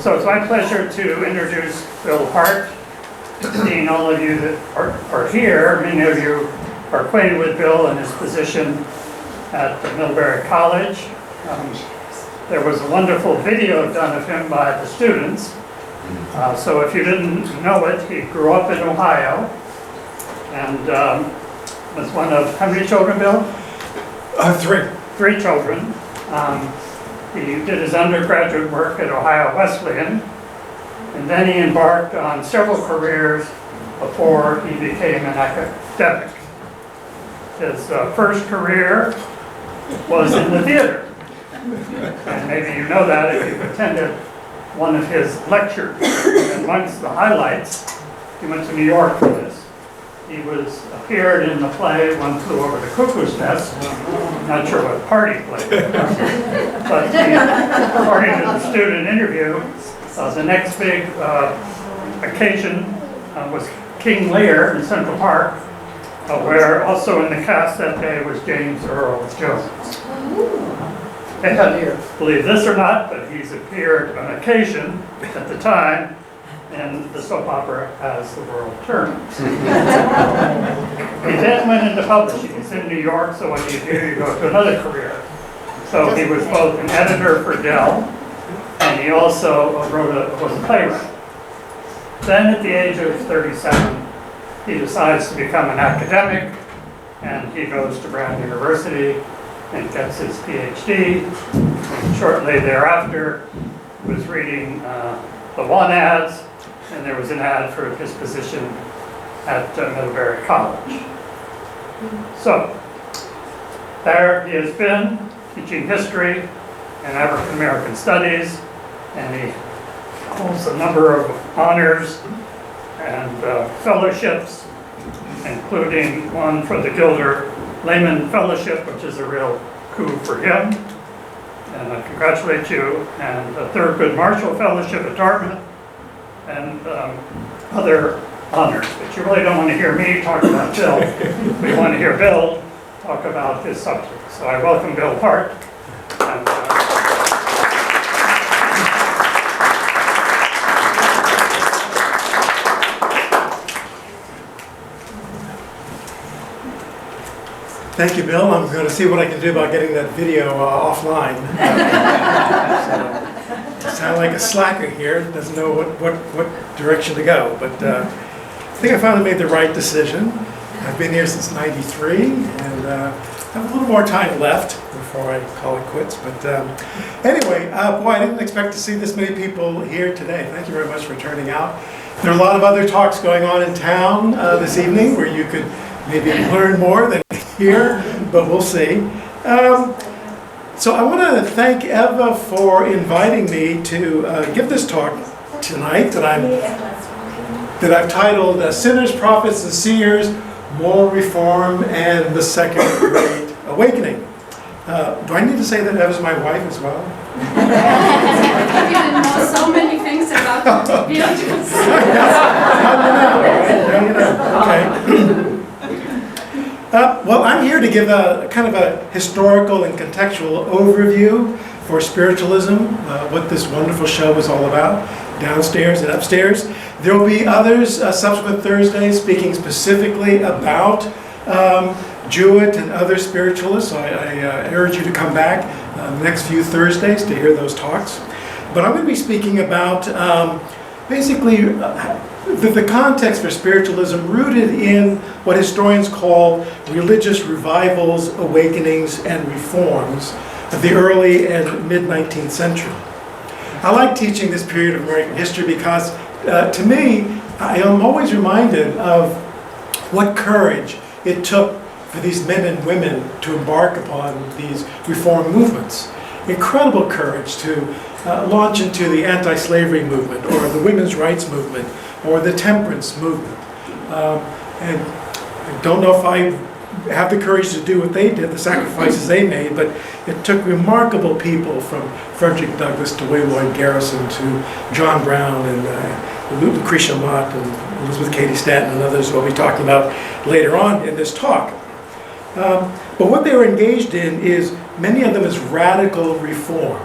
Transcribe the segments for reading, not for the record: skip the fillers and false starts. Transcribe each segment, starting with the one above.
So it's my pleasure to introduce Bill Hart. Seeing all of you that are here, many of you are acquainted with Bill and his position at the Middlebury College. There was a wonderful video done of him by the students. So if you didn't know it, he grew up in Ohio and was one of, how many children, Bill? Three. 3 children. He did his undergraduate work at Ohio Wesleyan, and then he embarked on several careers before he became an academic. His first career was in the theater. And maybe you know that if you've attended one of his lectures. And amongst the highlights, he went to New York for this. He appeared in the play One Flew Over the Cuckoo's Nest. Not sure what party play, but according to the student interview, the next big occasion was King Lear in Central Park, where also in the cast that day was James Earl Jones. And believe this or not, but he's appeared on occasion at the time in the soap opera As the World Turns. He then went into publishing. He's in New York, so when you do, you go to another career. So he was both an editor for Dell, and he also was a playwright. Then at the age of 37, he decides to become an academic, and he goes to Brown University and gets his PhD. And shortly thereafter, he was reading the One ads, and there was an ad for his position at Middlebury College. So, there he has been teaching history and African American studies, and he holds a number of honors and fellowships, including one for the Gilder Layman Fellowship, which is a real coup for him. And I congratulate you, and a Thurgood Marshall Fellowship at Dartmouth, and other honors. But you really don't want to hear me talk about Bill. We want to hear Bill talk about his subject. So I welcome Bill Hart. And, Thank you, Bill. I'm going to see what I can do about getting that video offline. So, I sound like a slacker here, doesn't know what direction to go, but I think I finally made the right decision. I've been here since '93, and have a little more time left before I call it quits. But anyway, boy, I didn't expect to see this many people here today. Thank you very much for turning out. There are a lot of other talks going on in town this evening where you could maybe learn more than here, but we'll see. So I want to thank Eva for inviting me to give this talk tonight that I've titled Sinners, Prophets, and Seers, Moral Reform, and the Second Great Awakening. Do I need to say that Eva's my wife as well? You know so many things about the virtuous. Now you know. Okay. Well, I'm here to give a kind of a historical and contextual overview for Spiritualism, what this wonderful show is all about, downstairs and upstairs. There will be others subsequent Thursdays speaking specifically about Jewett and other spiritualists. So I urge you to come back the next few Thursdays to hear those talks. But I'm going to be speaking about basically the context for spiritualism rooted in what historians call religious revivals, awakenings, and reforms of the early and mid-19th century. I like teaching this period of American history because, to me, I am always reminded of what courage it took for these men and women to embark upon these reform movements. Incredible courage to launch into the anti-slavery movement or the women's rights movement or the temperance movement. And I don't know if I have the courage to do what they did, the sacrifices they made, but it took remarkable people from Frederick Douglass to Wayne Garrison to John Brown and Lucretia Mott and Elizabeth Cady Stanton and others who I'll be talking about later on in this talk. But what they were engaged in is, many of them, is radical reform.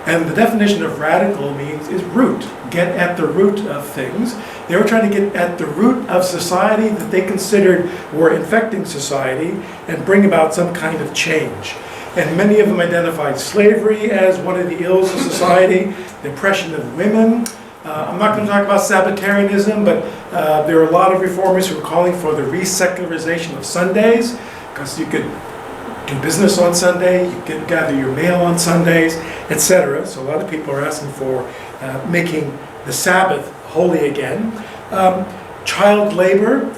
And the definition of radical means is root, get at the root of things. They were trying to get at the root of society that they considered were infecting society and bring about some kind of change. And many of them identified slavery as one of the ills of society, the oppression of women. I'm not going to talk about Sabbatarianism, but there are a lot of reformers who are calling for the resecularization of Sundays, because you could do business on Sunday, you could gather your mail on Sundays, etc. So a lot of people are asking for making the Sabbath holy again. Child labor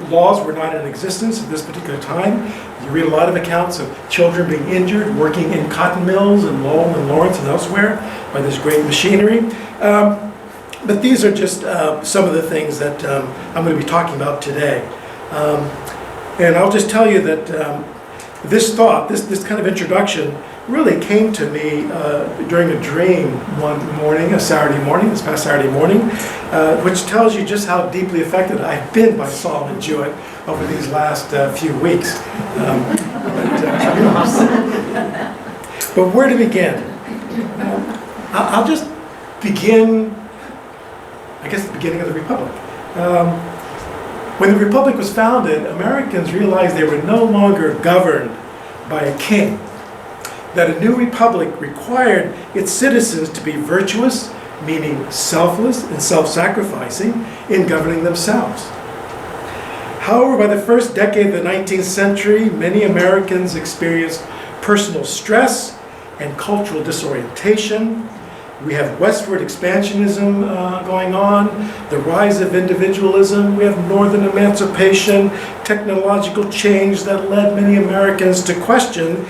laws were not in existence at this particular time. You read a lot of accounts of children being injured, working in cotton mills in Lowell and Lawrence and elsewhere by this great machinery. But these are just some of the things that I'm going to be talking about today. And I'll just tell you that this thought, this kind of introduction, really came to me during a dream one morning, this past Saturday morning, which tells you just how deeply affected I've been by Solomon Jewett over these last few weeks. But where to begin? I'll just begin, I guess, at the beginning of the Republic. When the Republic was founded, Americans realized they were no longer governed by a king, that a new republic required its citizens to be virtuous, meaning selfless and self-sacrificing, in governing themselves. However, by the first decade of the 19th century, many Americans experienced personal stress and cultural disorientation. We have Westward expansionism going on, the rise of individualism. We have northern emancipation, technological change that led many Americans to question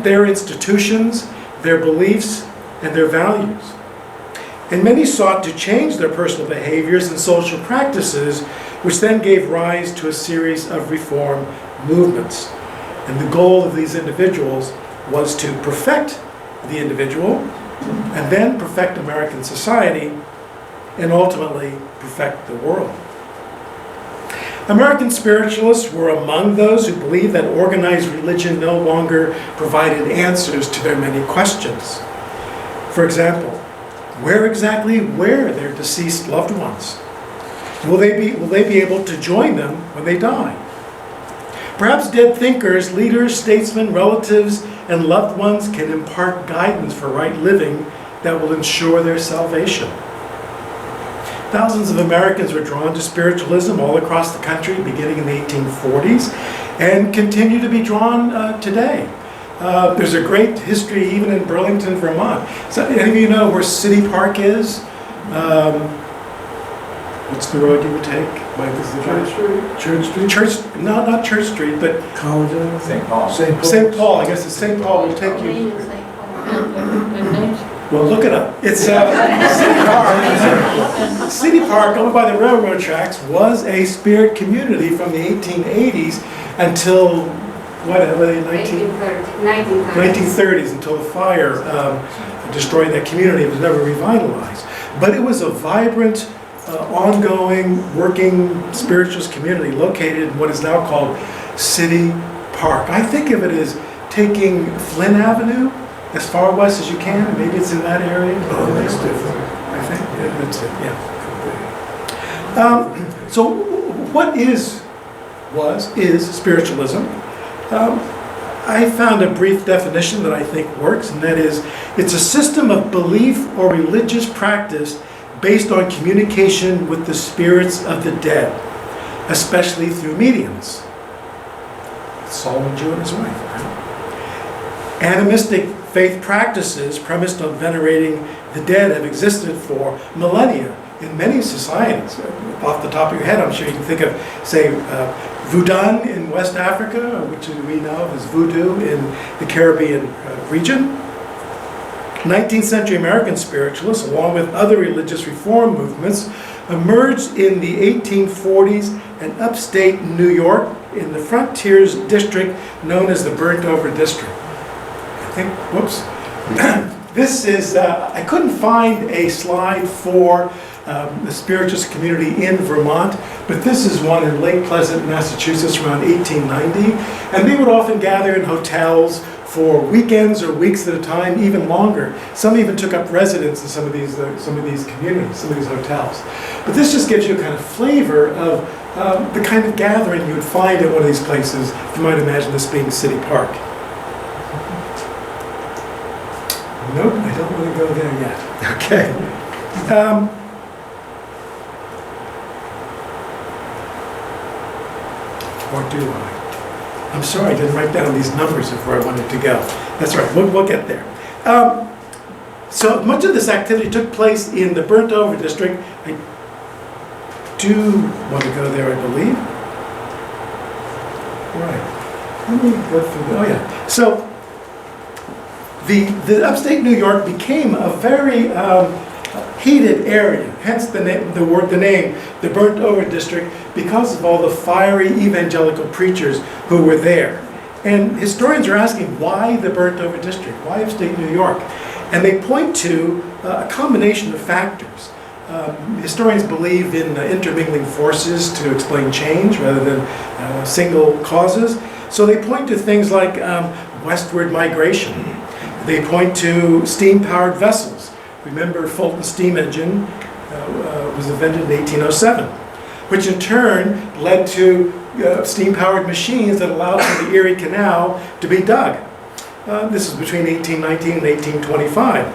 their institutions, their beliefs, and their values. And many sought to change their personal behaviors and social practices, which then gave rise to a series of reform movements. And the goal of these individuals was to perfect the individual, and then perfect American society, and ultimately perfect the world. American spiritualists were among those who believed that organized religion no longer provided answers to their many questions. For example, where exactly were their deceased loved ones? Will they be able to join them when they die? Perhaps dead thinkers, leaders, statesmen, relatives, and loved ones can impart guidance for right living that will ensure their salvation. Thousands of Americans were drawn to spiritualism all across the country beginning in the 1840s and continue to be drawn today. There's a great history even in Burlington, Vermont. So any of you know where City Park is? What's the road you would take? Church Street? No, not Church Street, but College. St. Paul. St. Paul. I guess it's St. Paul will take you. Well, look it up. It's City Park. City Park, owned by the railroad tracks, was a spirit community from the 1880s until, whatever, the 1930s, until the fire destroyed that community. It was never revitalized. But it was a vibrant, ongoing, working spiritualist community located in what is now called City Park. I think of it as taking Flynn Avenue as far west as you can. Maybe it's in that area. Oh, that's different. I think. Yeah, that's it, yeah. So what is spiritualism? I found a brief definition that I think works, and that is, it's a system of belief or religious practice based on communication with the spirits of the dead, especially through mediums. Solomon Jewett and his wife. Right? Animistic faith practices premised on venerating the dead have existed for millennia in many societies. Off the top of your head, I'm sure you can think of, say, Voodoo in West Africa, which we know of as voodoo in the Caribbean region. 19th century American spiritualists, along with other religious reform movements, emerged in the 1840s in upstate New York in the frontiers district known as the Burnt Over District. This is, I couldn't find a slide for the spiritualist community in Vermont, but this is one in Lake Pleasant, Massachusetts around 1890. And they would often gather in hotels for weekends or weeks at a time, even longer. Some even took up residence in some of these communities, some of these hotels. But this just gives you a kind of flavor of the kind of gathering you would find at one of these places. You might imagine this being City Park. Nope, I don't want to go there yet. Okay. Or do I? I'm sorry, I didn't write down these numbers of where I wanted to go. That's right, we'll get there. So much of this activity took place in the burnt over district. I do want to go there, I believe. Right. Let me go through. Oh yeah. So the upstate New York became a very heated area. Hence the name, the burnt over district, because of all the fiery evangelical preachers who were there. And historians are asking, why the burnt over district? Why upstate New York? And they point to a combination of factors. Historians believe in intermingling forces to explain change rather than single causes. So they point to things like westward migration. They point to steam-powered vessels. Remember, Fulton's steam engine was invented in 1807, which in turn led to steam-powered machines that allowed for the Erie Canal to be dug. This is between 1819 and 1825.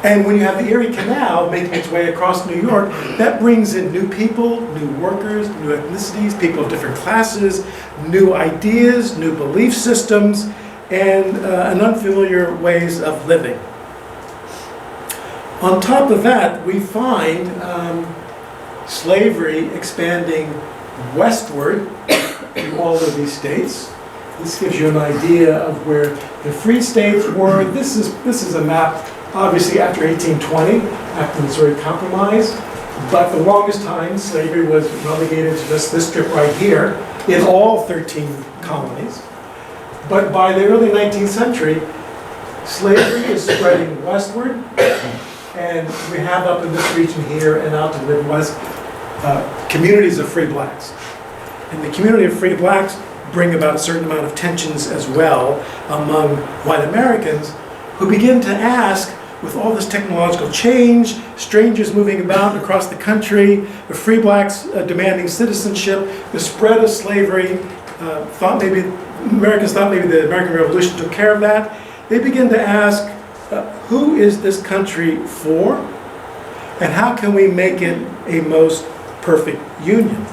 And when you have the Erie Canal making its way across New York, that brings in new people, new workers, new ethnicities, people of different classes, new ideas, new belief systems, and unfamiliar ways of living. On top of that, we find slavery expanding westward in all of these states. This gives you an idea of where the free states were. This is a map, obviously after 1820, after the Missouri Compromise. But the longest time, slavery was relegated to just this strip right here in all 13 colonies. But by the early 19th century, slavery is spreading westward, and we have up in this region here and out to the Midwest communities of free blacks. And the community of free blacks bring about a certain amount of tensions as well among white Americans, who begin to ask, with all this technological change, strangers moving about across the country, the free blacks demanding citizenship, the spread of slavery, Americans thought maybe the American Revolution took care of that. They begin to ask, who is this country for? And how can we make it a most perfect union?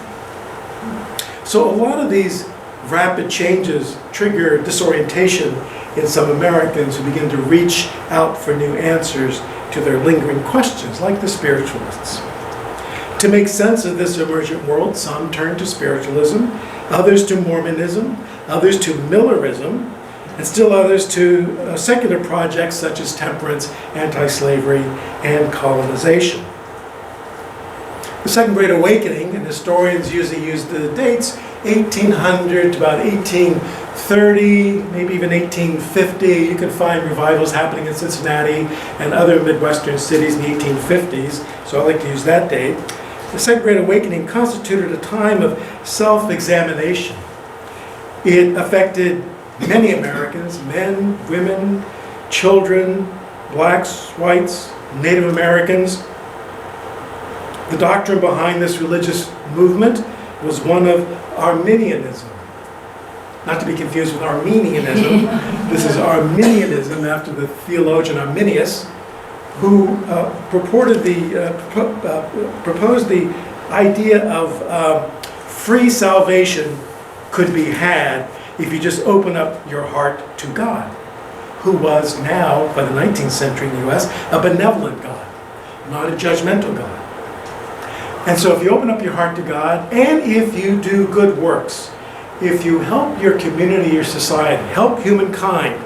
So a lot of these rapid changes trigger disorientation in some Americans who begin to reach out for new answers to their lingering questions, like the Spiritualists. To make sense of this emergent world, some turn to Spiritualism, others to Mormonism, others to Millerism, and still others to secular projects such as Temperance, anti-slavery, and colonization. The Second Great Awakening, and historians usually use the dates, 1800 to about 1830, maybe even 1850. You can find revivals happening in Cincinnati and other Midwestern cities in the 1850s, so I like to use that date. The Second Great Awakening constituted a time of self-examination. It affected many Americans, men, women, children, blacks, whites, Native Americans. The doctrine behind this religious movement was one of Arminianism. Not to be confused with Arminianism. This is Arminianism after the theologian Arminius, who proposed the idea of free salvation could be had if you just open up your heart to God, who was now, by the 19th century in the U.S., a benevolent God, not a judgmental God. And so if you open up your heart to God, and if you do good works, if you help your community, your society, help humankind,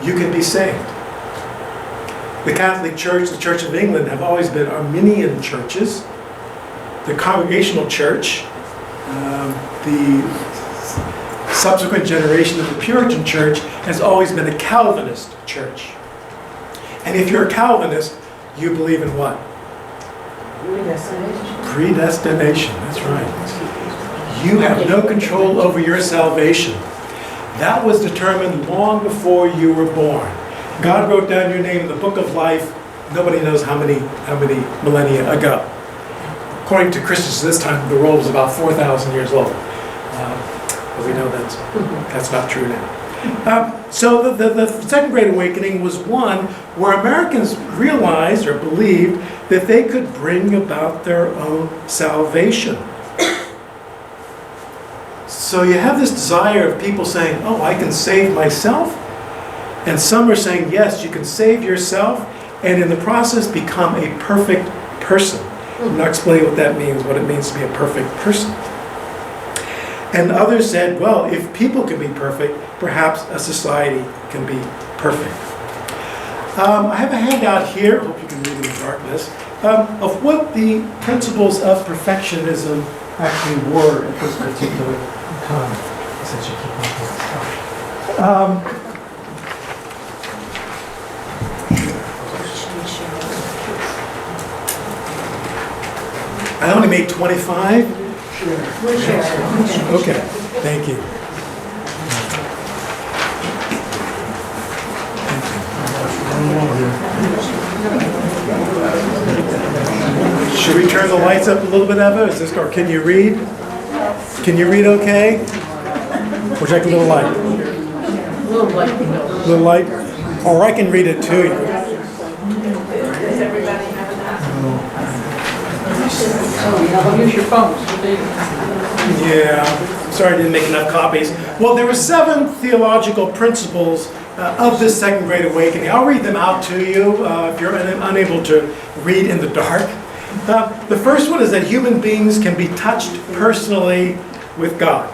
you can be saved. The Catholic Church, the Church of England, have always been Arminian churches. The Congregational Church, the subsequent generation of the Puritan Church, has always been a Calvinist church. And if you're a Calvinist, you believe in what? Predestination, that's right. You have no control over your salvation. That was determined long before you were born. God wrote down your name in the book of life. Nobody knows how many millennia ago. According to Christians this time, the world was about 4,000 years old. But we know that's not true now. So the Second Great Awakening was one where Americans realized or believed that they could bring about their own salvation. So you have this desire of people saying, oh, I can save myself. And some are saying, yes, you can save yourself and in the process become a perfect person. I'm not explaining what that means, what it means to be a perfect person. And others said, well, if people can be perfect, perhaps a society can be perfect. I have a handout here, hope you can read in the darkness, of what the principles of perfectionism actually were at this particular time. Since you keep on I only made 25? We'll share. Okay, thank you. Should we turn the lights up a little bit, Eva? Or can you read? Can you read okay? Would you like a little light? A little light? Or I can read it to you. Does everybody have enough? Use your phones. Yeah, sorry I didn't make enough copies. Well, there were 7 theological principles of this Second Great Awakening. I'll read them out to you if you're unable to read in the dark. The first one is that human beings can be touched personally with God.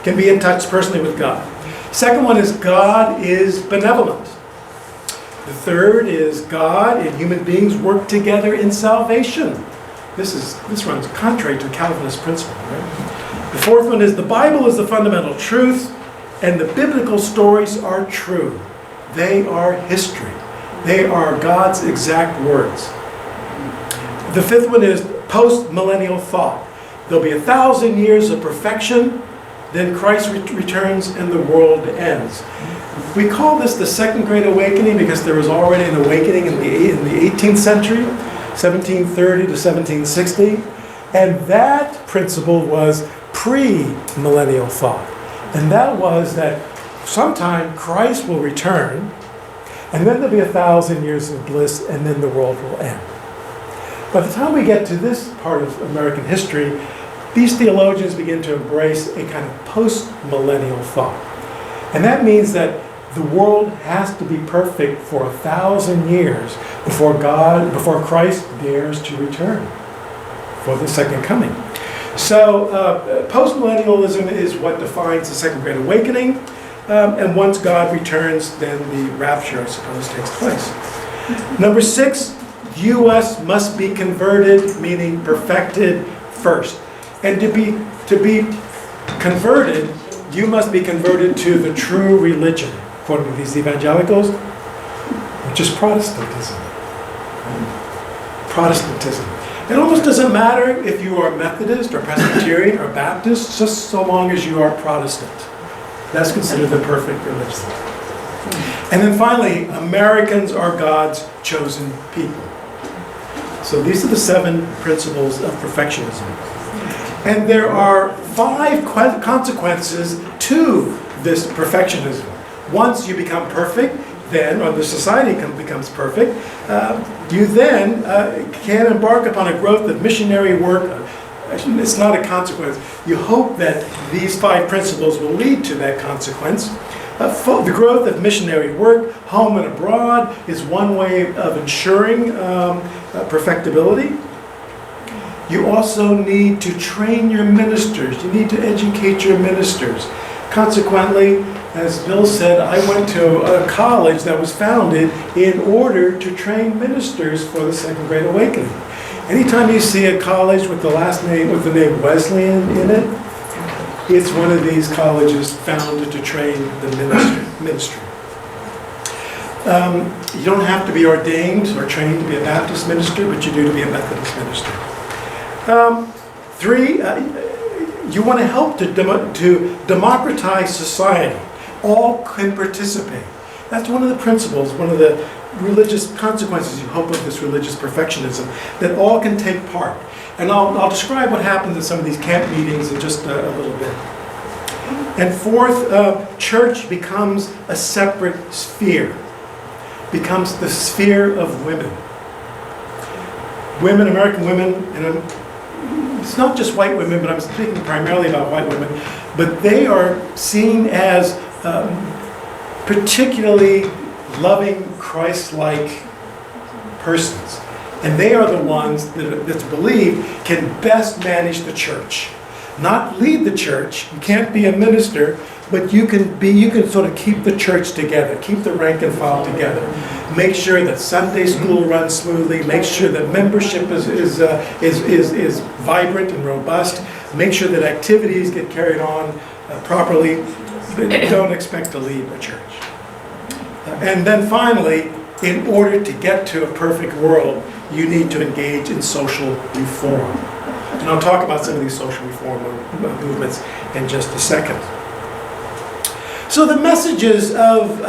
Can be in touch personally with God. Second one is God is benevolent. The third is God and human beings work together in salvation. This runs contrary to Calvinist principle, right? The fourth one is the Bible is the fundamental truth, and the biblical stories are true. They are history. They are God's exact words. The fifth one is post-millennial thought. There'll be 1,000 years of perfection, then Christ returns and the world ends. We call this the Second Great Awakening because there was already an awakening in the 18th century, 1730 to 1760, and that principle was pre-millennial thought. And that was that sometime Christ will return, and then there'll be 1,000 years of bliss, and then the world will end. By the time we get to this part of American history, these theologians begin to embrace a kind of post-millennial thought. And that means that the world has to be perfect for 1,000 years before Christ dares to return for the second coming. So post-millennialism is what defines the Second Great Awakening. And once God returns, then the rapture, I suppose, takes place. Number 6, the U.S. must be converted, meaning perfected first. And to be converted, you must be converted to the true religion, according to these evangelicals, which is Protestantism. Protestantism. It almost doesn't matter if you are Methodist or Presbyterian or Baptist, just so long as you are Protestant. That's considered the perfect religion. And then finally, Americans are God's chosen people. So these are the 7 principles of perfectionism. And there are 5 consequences to this perfectionism. Once you become perfect, then, or the society becomes perfect, you then can embark upon a growth of missionary work. It's not a consequence. You hope that these 5 principles will lead to that consequence. The growth of missionary work, home and abroad, is one way of ensuring perfectibility. You also need to train your ministers. You need to educate your ministers. Consequently, as Bill said, I went to a college that was founded in order to train ministers for the Second Great Awakening. Anytime you see a college with the name Wesleyan in it, it's one of these colleges founded to train the ministry. You don't have to be ordained or trained to be a Baptist minister, but you do to be a Methodist minister. 3, you want to help to democratize society. All can participate. That's one of the principles, one of the religious consequences, you hope, of this religious perfectionism, that all can take part. And I'll describe what happens at some of these camp meetings in just a little bit. And fourth, church becomes a separate sphere, becomes the sphere of women. Women, American women, and it's not just white women, but I'm speaking primarily about white women, but they are seen as particularly loving, Christ-like persons. And they are the ones that's believed can best manage the church. Not lead the church, you can't be a minister, but you can sort of keep the church together, keep the rank and file together. Make sure that Sunday school runs smoothly, make sure that membership is vibrant and robust, make sure that activities get carried on properly, but don't expect to lead a church. And then finally, in order to get to a perfect world, you need to engage in social reform. And I'll talk about some of these social reform movements in just a second. So the messages of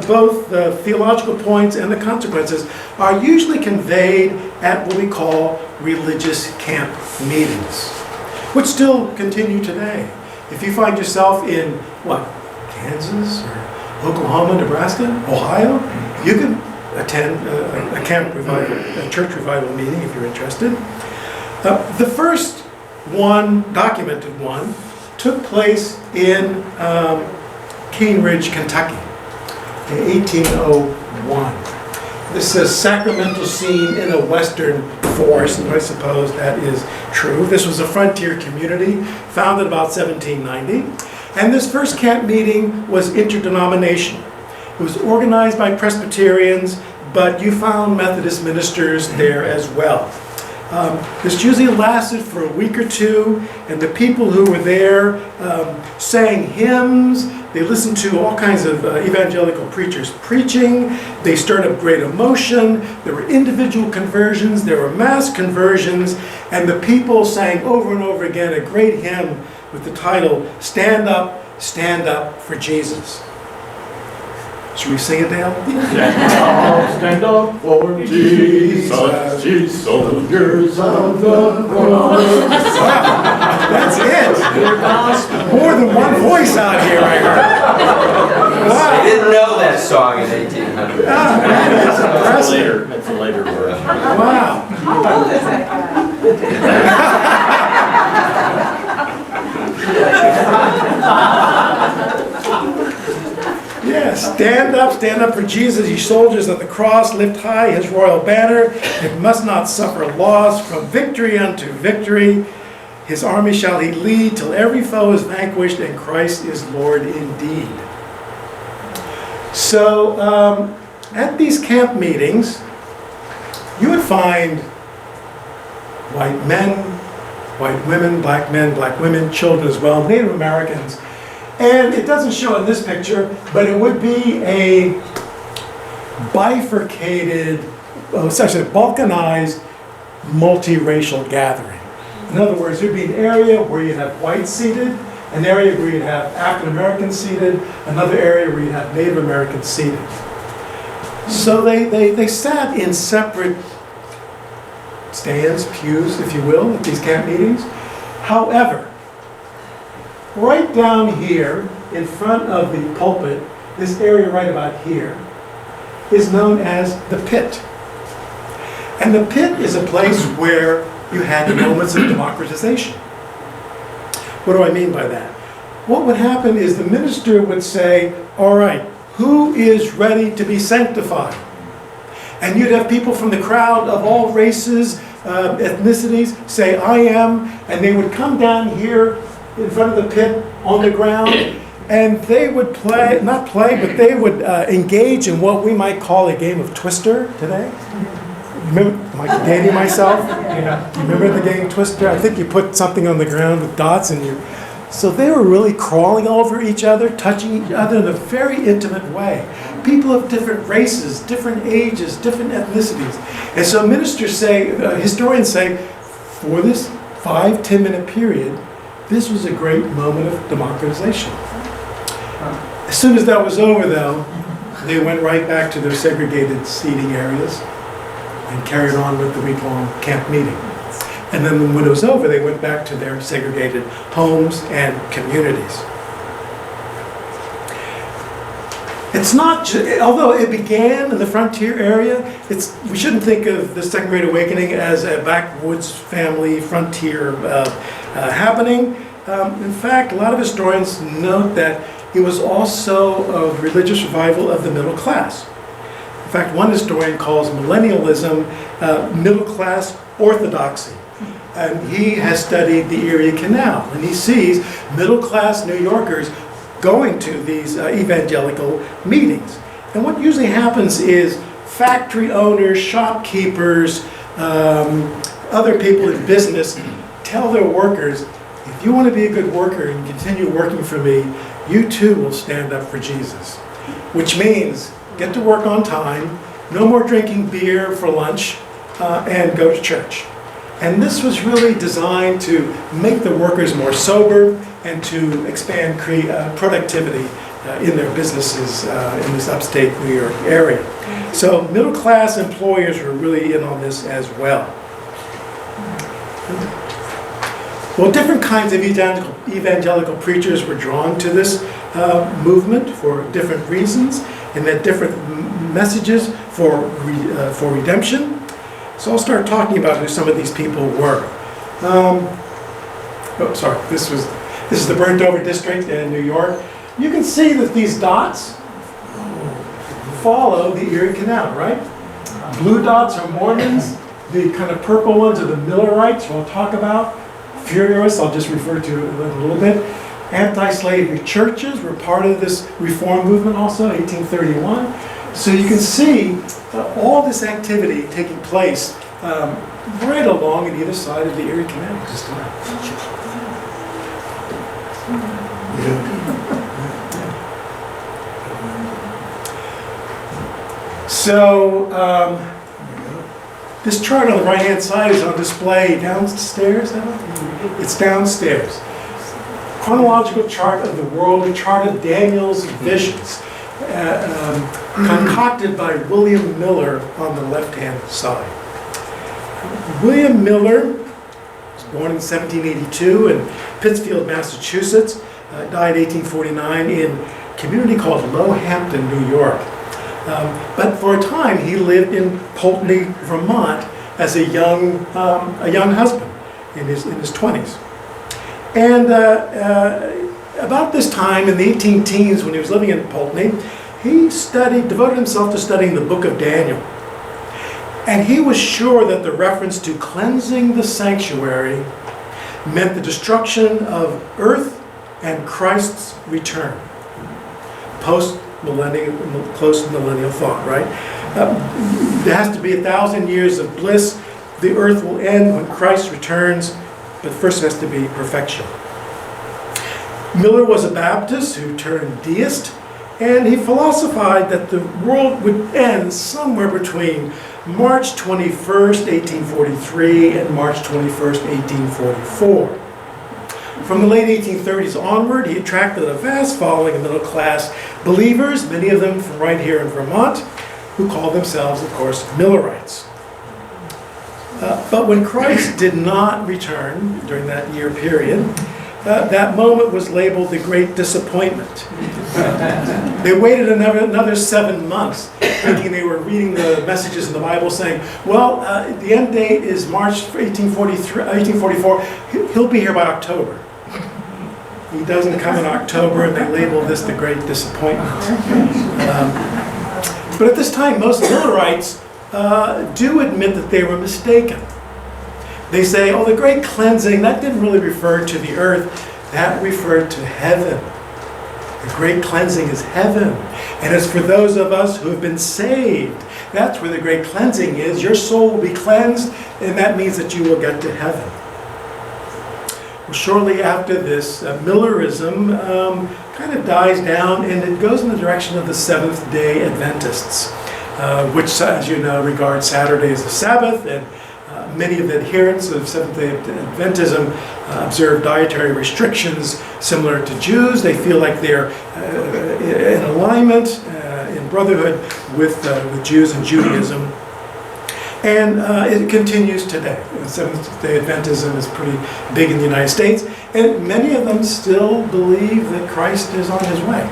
both the theological points and the consequences are usually conveyed at what we call religious camp meetings, which still continue today. If you find yourself in, Kansas or Oklahoma, Nebraska, Ohio, you can attend a camp revival, a church revival meeting if you're interested. The first one, documented one, took place in Cane Ridge, Kentucky in 1801. This is a sacramental scene in a western forest, and I suppose that is true. This was a frontier community founded about 1790. And this first camp meeting was interdenominational. It was organized by Presbyterians, but you found Methodist ministers there as well. This usually lasted for a week or two, and the people who were there sang hymns. They listened to all kinds of evangelical preachers preaching. They stirred up great emotion. There were individual conversions. There were mass conversions. And the people sang over and over again a great hymn with the title, Stand Up for Jesus. Should we sing it, Dale? Stand up for Jesus, ye soldiers of the cross. Wow, that's it. More than one voice out here, I heard. Wow. I didn't know that song in 1800. That's impressive. It's a later version. Wow. Yeah, stand up for Jesus, ye soldiers of the cross, lift high his royal banner, it must not suffer loss, from victory unto victory, his army shall he lead, till every foe is vanquished, and Christ is Lord indeed. So, at these camp meetings, you would find white men, white women, black men, black women, children as well, Native Americans. And it doesn't show in this picture, but it would be a bifurcated, such a balkanized, multiracial gathering. In other words, there'd be an area where you'd have whites seated, an area where you'd have African Americans seated, another area where you'd have Native Americans seated. So they sat in separate stands, pews, if you will, at these camp meetings. However, right down here in front of the pulpit, this area right about here, is known as the pit. And the pit is a place where you had moments of democratization. What do I mean by that? What would happen is the minister would say, all right, who is ready to be sanctified? And you'd have people from the crowd of all races, ethnicities, say, I am, and they would come down here in front of the pit on the ground, and they would but they would engage in what we might call a game of Twister today. Remember, am I dating myself? Yeah. You remember the game Twister? I think you put something on the ground with dots and you... So they were really crawling over each other, touching each other in a very intimate way. People of different races, different ages, different ethnicities. And so ministers say, historians say, for 5-10 minute period, this was a great moment of democratization. As soon as that was over, though, they went right back to their segregated seating areas and carried on with the week-long camp meeting. And then when it was over, they went back to their segregated homes and communities. It's not just, although it began in the frontier area, we shouldn't think of the Second Great Awakening as a backwoods family frontier happening. In fact, a lot of historians note that it was also a religious revival of the middle class. In fact, one historian calls millennialism middle class orthodoxy. And he has studied the Erie Canal, and he sees middle class New Yorkers going to these evangelical meetings. And what usually happens is factory owners, shopkeepers, other people in business tell their workers, if you want to be a good worker and continue working for me, you too will stand up for Jesus. Which means get to work on time, no more drinking beer for lunch, and go to church. And this was really designed to make the workers more sober and to expand productivity in their businesses in this upstate New York area. So middle class employers were really in on this as well. Well, different kinds of evangelical preachers were drawn to this movement for different reasons, and had different messages for redemption. So I'll start talking about who some of these people were. This is the burnt over district in New York. You can see that these dots follow the Erie Canal, right? Blue dots are Mormons. The kind of purple ones are the Millerites, we'll talk about. Furious, I'll just refer to in a little bit. Anti-slavery churches were part of this reform movement also, 1831. So you can see all this activity taking place right along on either side of the Erie Canal at this time. So this chart on the right-hand side is on display downstairs. It's downstairs. Chronological chart of the world, a chart of Daniel's visions. Concocted by William Miller on the left-hand side. William Miller was born in 1782 in Pittsfield, Massachusetts. Died 1849 in a community called Lowhampton, New York. But for a time, he lived in Pulteney, Vermont, as a young husband in his 20s. And about this time, in the 18 teens, when he was living in Pulteney, he devoted himself to studying the book of Daniel. And he was sure that the reference to cleansing the sanctuary meant the destruction of earth and Christ's return. Post-millennial thought, right? There has to be 1,000 years of bliss. The earth will end when Christ returns, but first has to be perfection. Miller was a Baptist who turned deist, and he philosophized that the world would end somewhere between March 21st, 1843 and March 21st, 1844. From the late 1830s onward, he attracted a vast following of middle-class believers, many of them from right here in Vermont, who called themselves, of course, Millerites. But when Christ did not return during that year period, that moment was labeled the Great Disappointment. They waited another 7 months, thinking they were reading the messages in the Bible saying, well, the end date is March 1844. He'll be here by October. He doesn't come in October, and they label this the Great Disappointment. But at this time, most Millerites do admit that they were mistaken. They say, oh, the great cleansing, that didn't really refer to the earth. That referred to heaven. The great cleansing is heaven. And as for those of us who have been saved, that's where the great cleansing is. Your soul will be cleansed, and that means that you will get to heaven. Well, shortly after this, Millerism kind of dies down, and it goes in the direction of the Seventh-day Adventists, which, as you know, regard Saturday as a Sabbath, and Many of the adherents of Seventh-day Adventism observe dietary restrictions similar to Jews. They feel like they're in alignment, in brotherhood with Jews and Judaism. And it continues today. Seventh-day Adventism is pretty big in the United States, and many of them still believe that Christ is on his way.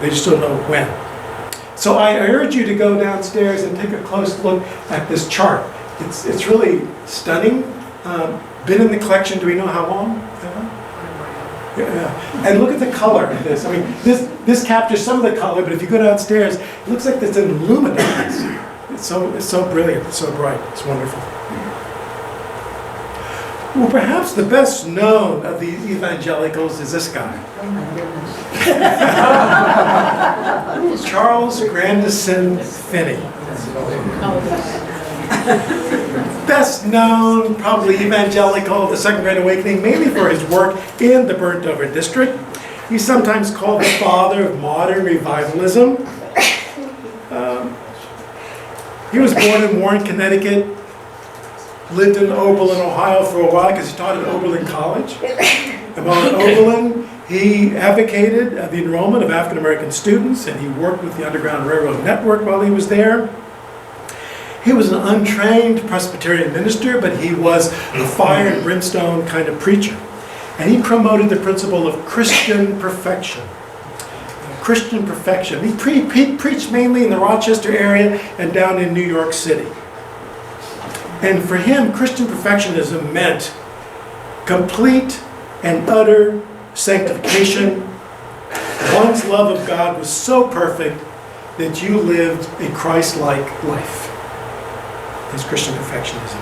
They just don't know when. So I urge you to go downstairs and take a close look at this chart. It's really stunning. Been in the collection, do we know how long? Yeah. And look at the color of this. I mean, this captures some of the color, but if you go downstairs, it looks like there's an luminescence. It's so brilliant, it's so bright, it's wonderful. Well, perhaps the best known of the evangelicals is this guy. Charles Grandison Finney. Best known, probably evangelical of the Second Great Awakening, mainly for his work in the burnt-over district. He's sometimes called the father of modern revivalism. He was born in Warren, Connecticut, lived in Oberlin, Ohio for a while because he taught at Oberlin College. And while at Oberlin, he advocated the enrollment of African American students, and he worked with the Underground Railroad Network while he was there. He was an untrained Presbyterian minister, but he was a fire and brimstone kind of preacher. And he promoted the principle of Christian perfection. Christian perfection. He preached mainly in the Rochester area and down in New York City. And for him, Christian perfectionism meant complete and utter sanctification. One's love of God was so perfect that you lived a Christ-like life. That's Christian perfectionism.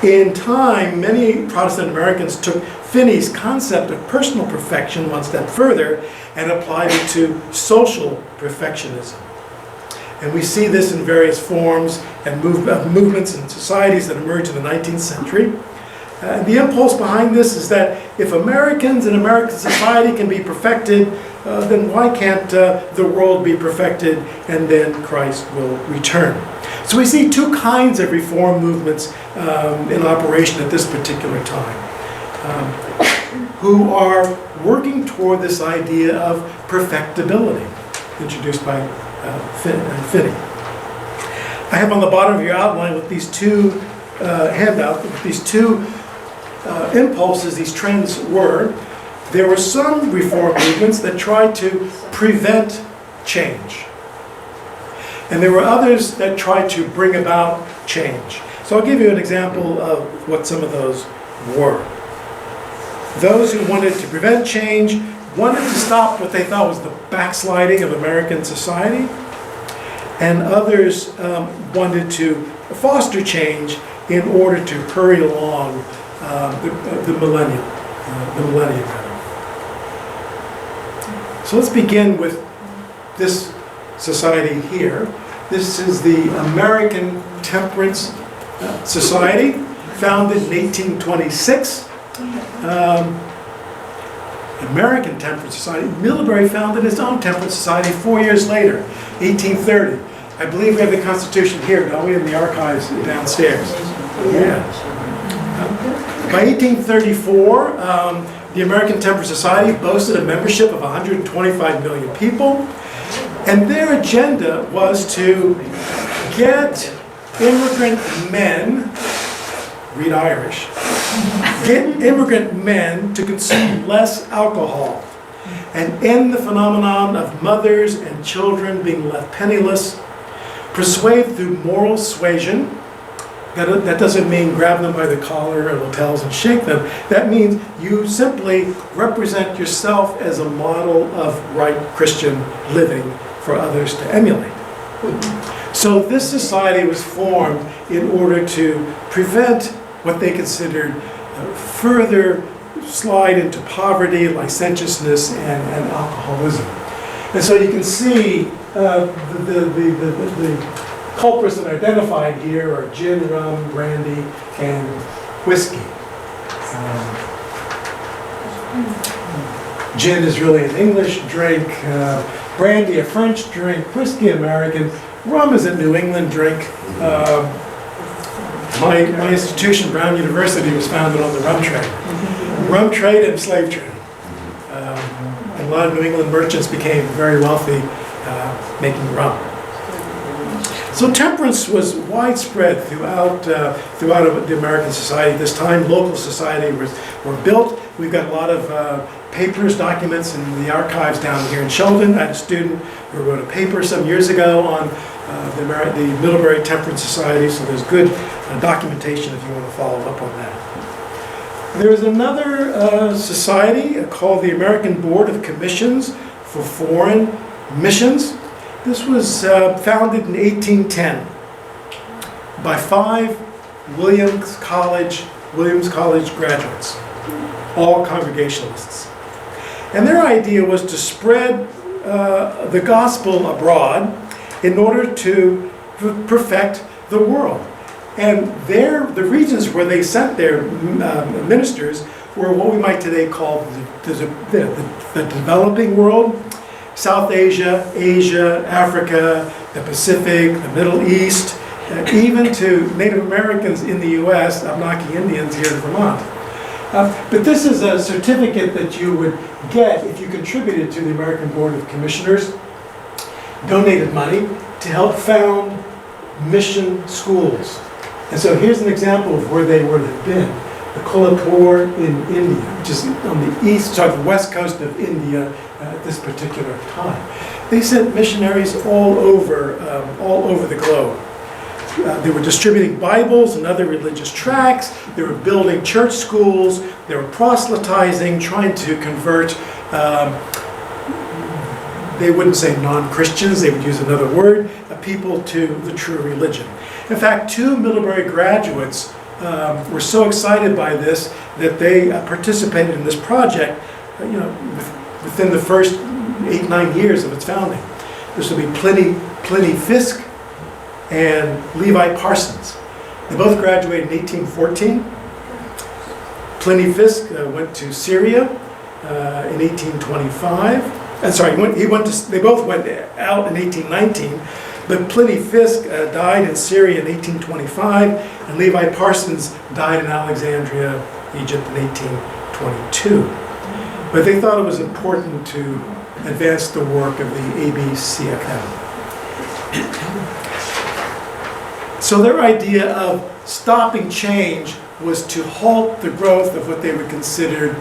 In time, many Protestant Americans took Finney's concept of personal perfection one step further and applied it to social perfectionism. And we see this in various forms and movements and societies that emerged in the 19th century. The impulse behind this is that if Americans and American society can be perfected, then why can't the world be perfected, and then Christ will return? So we see two kinds of reform movements in operation at this particular time, who are working toward this idea of perfectibility, introduced by Finney. I have on the bottom of your outline with these two handouts, with these two impulses, these trends were. There were some reform movements that tried to prevent change. And there were others that tried to bring about change. So I'll give you an example of what some of those were. Those who wanted to prevent change wanted to stop what they thought was the backsliding of American society. And others wanted to foster change in order to hurry along the millennium. So let's begin with this society here. This is the American Temperance Society, founded in 1826. American Temperance Society. Middlebury founded his own Temperance Society 4 years later, 1830. I believe we have the Constitution here, don't we, in the archives downstairs? Yeah. By 1834, the American Temperance Society boasted a membership of 125 million people, and their agenda was to get immigrant men, read Irish, get immigrant men to consume less alcohol and end the phenomenon of mothers and children being left penniless, persuade through moral suasion. That doesn't mean grab them by the collar or lapels and shake them. That means you simply represent yourself as a model of right Christian living for others to emulate. So this society was formed in order to prevent what they considered further slide into poverty, licentiousness, and alcoholism. And so you can see the culprits that are identified here are gin, rum, brandy, and whiskey. Gin is really an English drink, brandy a French drink, whiskey American, rum is a New England drink. My institution, Brown University, was founded on the rum trade. Rum trade and slave trade. And a lot of New England merchants became very wealthy making rum. So temperance was widespread throughout the American society. This time, local society were built. We've got a lot of papers, documents in the archives down here in Sheldon. I had a student who wrote a paper some years ago on the Middlebury Temperance Society, so there's good documentation if you want to follow up on that. There is another society called the American Board of Commissions for Foreign Missions. This was founded in 1810 by 5 Williams College graduates, all Congregationalists. And their idea was to spread the gospel abroad in order to perfect the world. And the regions where they sent their ministers were what we might today call the developing world: South Asia, Asia, Africa, the Pacific, the Middle East, even to Native Americans in the U.S., Abnaki Indians here in Vermont. But this is a certificate that you would get if you contributed to the American Board of Commissioners, donated money to help found mission schools. And so here's an example of where they would have been. The Kolhapur in India, which is on the the west coast of India at this particular time. They sent missionaries all over the globe. They were distributing Bibles and other religious tracts. They were building church schools. They were proselytizing, trying to convert, they wouldn't say non-Christians, they would use another word, people to the true religion. In fact, 2 Middlebury graduates were so excited by this that they participated in this project, within the first 8-9 years of its founding. This would be Pliny Fisk and Levi Parsons. They both graduated in 1814. Pliny Fisk went to Syria in 1825. They both went out in 1819. But Pliny Fisk died in Syria in 1825, and Levi Parsons died in Alexandria, Egypt in 1822. But they thought it was important to advance the work of the ABCFM. So their idea of stopping change was to halt the growth of what they would consider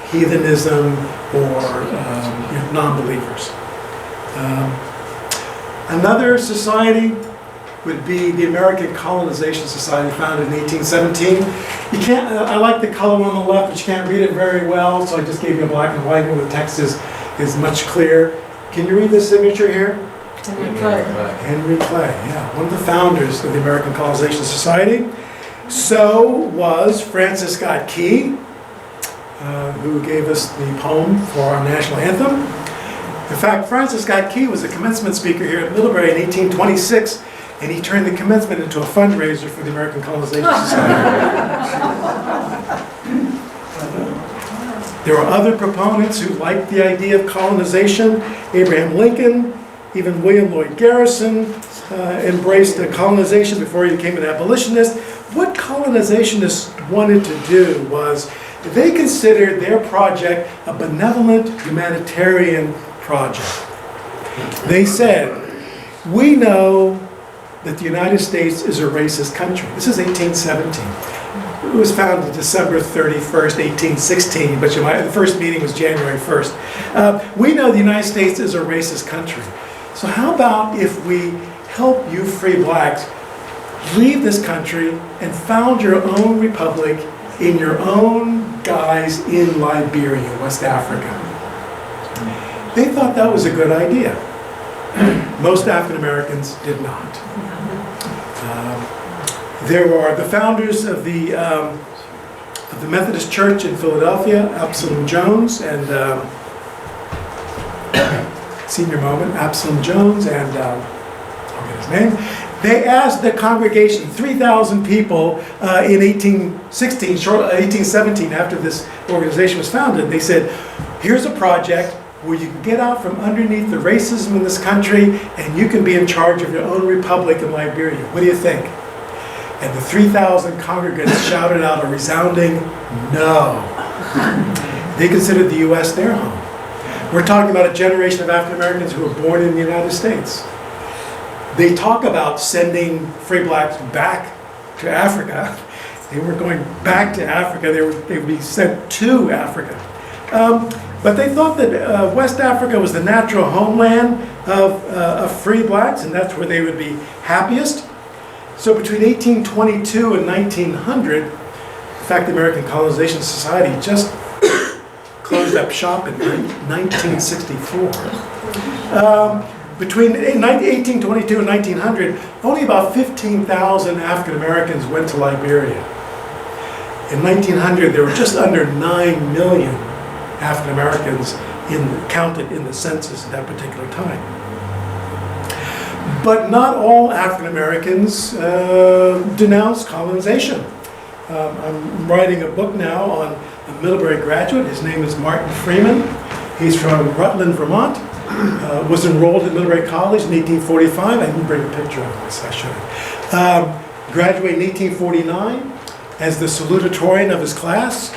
heathenism or non-believers. Another society would be the American Colonization Society, founded in 1817. I like the color on the left, but you can't read it very well, so I just gave you a black and white one. The text is much clearer. Can you read the signature here? Henry Clay. Henry Clay, yeah, one of the founders of the American Colonization Society. So was Francis Scott Key, who gave us the poem for our national anthem. In fact, Francis Scott Key was a commencement speaker here at Middlebury in 1826, and he turned the commencement into a fundraiser for the American Colonization Society. There were other proponents who liked the idea of colonization. Abraham Lincoln, even William Lloyd Garrison embraced colonization before he became an abolitionist. What colonizationists wanted to do was they considered their project a benevolent humanitarian project. They said, we know that the United States is a racist country. This is 1817. It was founded December 31st, 1816, but the first meeting was January 1st. We know the United States is a racist country. So how about if we help you free blacks leave this country and found your own republic in your own guise in Liberia, West Africa? They thought that was a good idea. Most African Americans did not. There are the founders of the Methodist Church in Philadelphia, Absalom Jones and senior moment, Absalom Jones and I'll get his name. They asked the congregation, 3,000 people in 1817, after this organization was founded. They said, here's a project where you can get out from underneath the racism in this country and you can be in charge of your own republic in Liberia. What do you think? And the 3,000 congregants shouted out a resounding no. They considered the U.S. their home. We're talking about a generation of African Americans who were born in the United States. They talk about sending free blacks back to Africa. They weren't going back to Africa, they would be sent to Africa. But they thought that West Africa was the natural homeland of free blacks, and that's where they would be happiest. So between 1822 and 1900, in fact, the American Colonization Society just closed up shop in 1964. Between 1822 and 1900, only about 15,000 African Americans went to Liberia. In 1900, there were just under 9 million African Americans counted in the census at that particular time. But not all African Americans denounced colonization. I'm writing a book now on a Middlebury graduate. His name is Martin Freeman. He's from Rutland, Vermont. Was enrolled at Middlebury College in 1845. I didn't bring a picture of this, I should. Graduated in 1849 as the salutatorian of his class.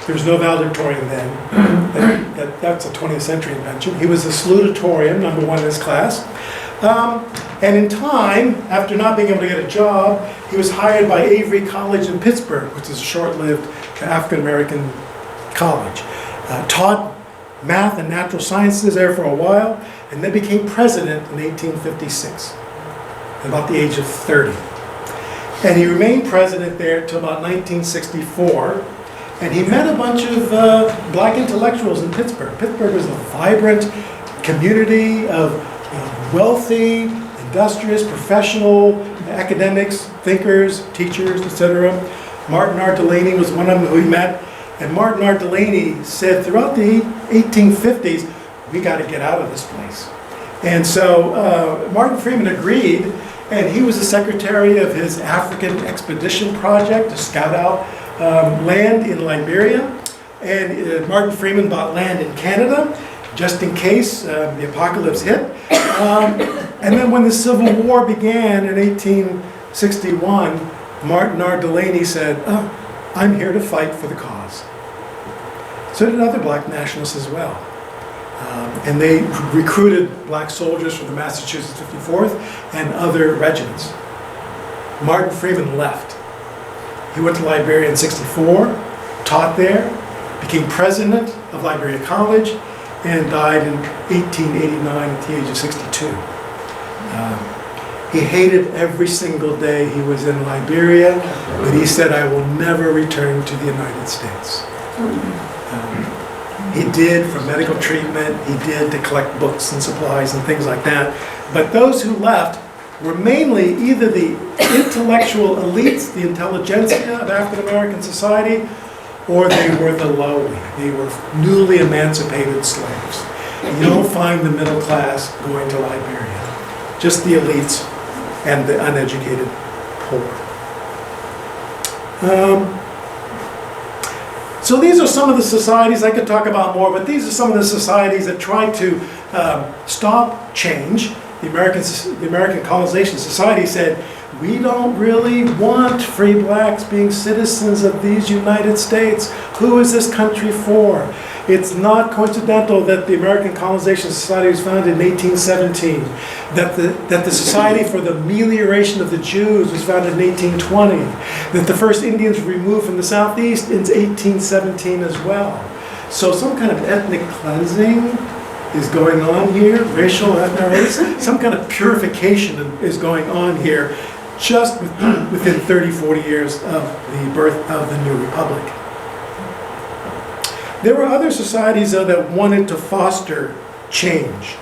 There was no valedictorian then. That's a 20th century invention. He was the salutatorian, number one in his class. And in time, after not being able to get a job, he was hired by Avery College in Pittsburgh, which is a short-lived African-American college. Taught math and natural sciences there for a while, and then became president in 1856, about the age of 30. And he remained president there till about 1964, and he met a bunch of black intellectuals in Pittsburgh. Pittsburgh was a vibrant community of wealthy, industrious, professional, academics, thinkers, teachers, etc. Martin R. Delaney was one of them who he met. And Martin R. Delaney said throughout the 1850s, we got to get out of this place. And so Martin Freeman agreed, and he was the secretary of his African expedition project to scout out land in Liberia. And Martin Freeman bought land in Canada, just in case the apocalypse hit. And then when the Civil War began in 1861, Martin R. Delaney said, I'm here to fight for the cause. So did other black nationalists as well. And they recruited black soldiers from the Massachusetts 54th and other regiments. Martin Freeman left. He went to Liberia in 64, taught there, became president of Liberia College, and died in 1889 at the age of 62. He hated every single day he was in Liberia, but he said, I will never return to the United States. He did for medical treatment, he did to collect books and supplies and things like that. But those who left were mainly either the intellectual elites, the intelligentsia of African American society, or they were the lowly. They were newly emancipated slaves. You don't find the middle class going to Liberia. Just the elites and the uneducated poor. So these are some of the societies, I could talk about more, but these are some of the societies that tried to stop change. The American Colonization Society said, we don't really want free blacks being citizens of these United States. Who is this country for? It's not coincidental that the American Colonization Society was founded in 1817, that the Society for the Amelioration of the Jews was founded in 1820, that the first Indians were removed from the Southeast in 1817 as well. So some kind of ethnic cleansing is going on here, racial, ethno-race, some kind of purification is going on here just within 30, 40 years of the birth of the new republic. There were other societies, though, that wanted to foster change.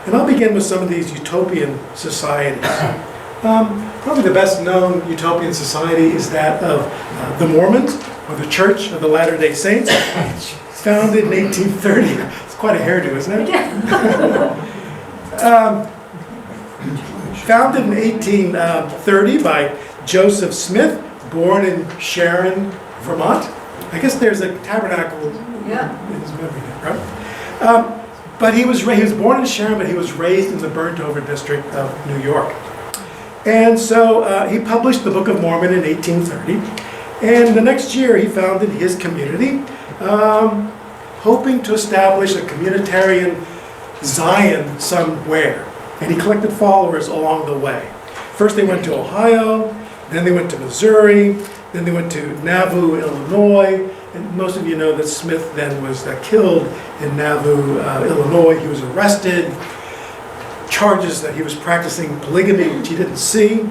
And I'll begin with some of these utopian societies. Probably the best known utopian society is that of the Mormons, or the Church of the Latter-day Saints, founded in 1830. It's quite a hairdo, isn't it? Founded in 1830 by Joseph Smith, born in Sharon, Vermont. I guess there's a tabernacle in his memory, right? But he was born in Sharon, but he was raised in the burnt-over district of New York. And so he published the Book of Mormon in 1830. And the next year he founded his community, hoping to establish a communitarian Zion somewhere. And he collected followers along the way. First they went to Ohio, then they went to Missouri, then they went to Nauvoo, Illinois. And most of you know that Smith then was killed in Nauvoo, Illinois. He was arrested. Charges that he was practicing polygamy, which he didn't see.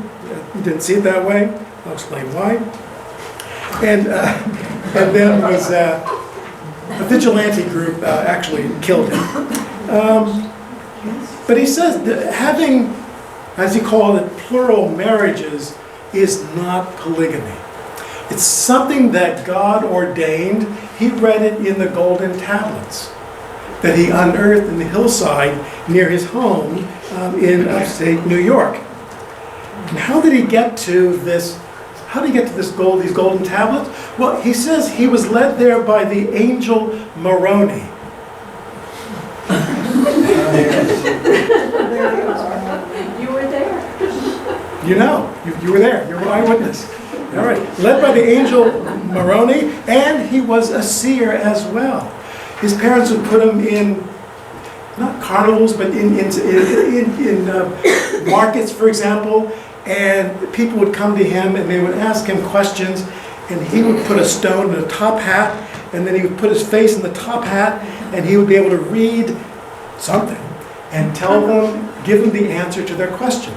He didn't see it that way. I'll explain why. And then was a vigilante group actually killed him. But he says that having, as he called it, plural marriages is not polygamy. It's something that God ordained. He read it in the golden tablets that he unearthed in the hillside near his home in upstate New York. And how did he get to this? How did he get to these golden tablets? Well, he says he was led there by the angel Moroni. You were there. You know, you were there. You were an eyewitness. All right, led by the angel Moroni, and he was a seer as well. His parents would put him in, not carnivals, but in markets, for example, and people would come to him and they would ask him questions, and he would put a stone in a top hat, and then he would put his face in the top hat, and he would be able to read something and tell them, give them the answer to their question.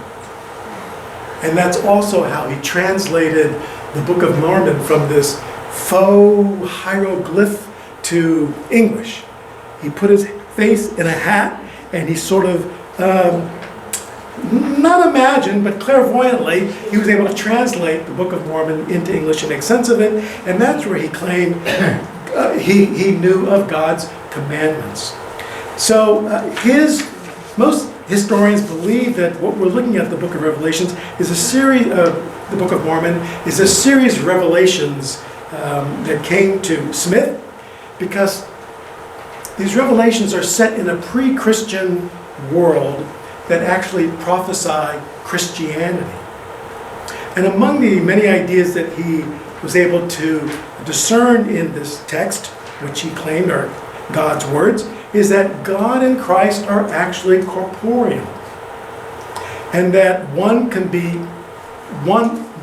And that's also how he translated the Book of Mormon from this faux hieroglyph to English. He put his face in a hat and he sort of, not imagined, but clairvoyantly, he was able to translate the Book of Mormon into English and make sense of it. And that's where he claimed he knew of God's commandments. So most historians believe that what we're looking at, the Book of Revelations, is a series of, the Book of Mormon, is a series of revelations that came to Smith, because these revelations are set in a pre-Christian world that actually prophesy Christianity. And among the many ideas that he was able to discern in this text, which he claimed are God's words, is that God and Christ are actually corporeal. And that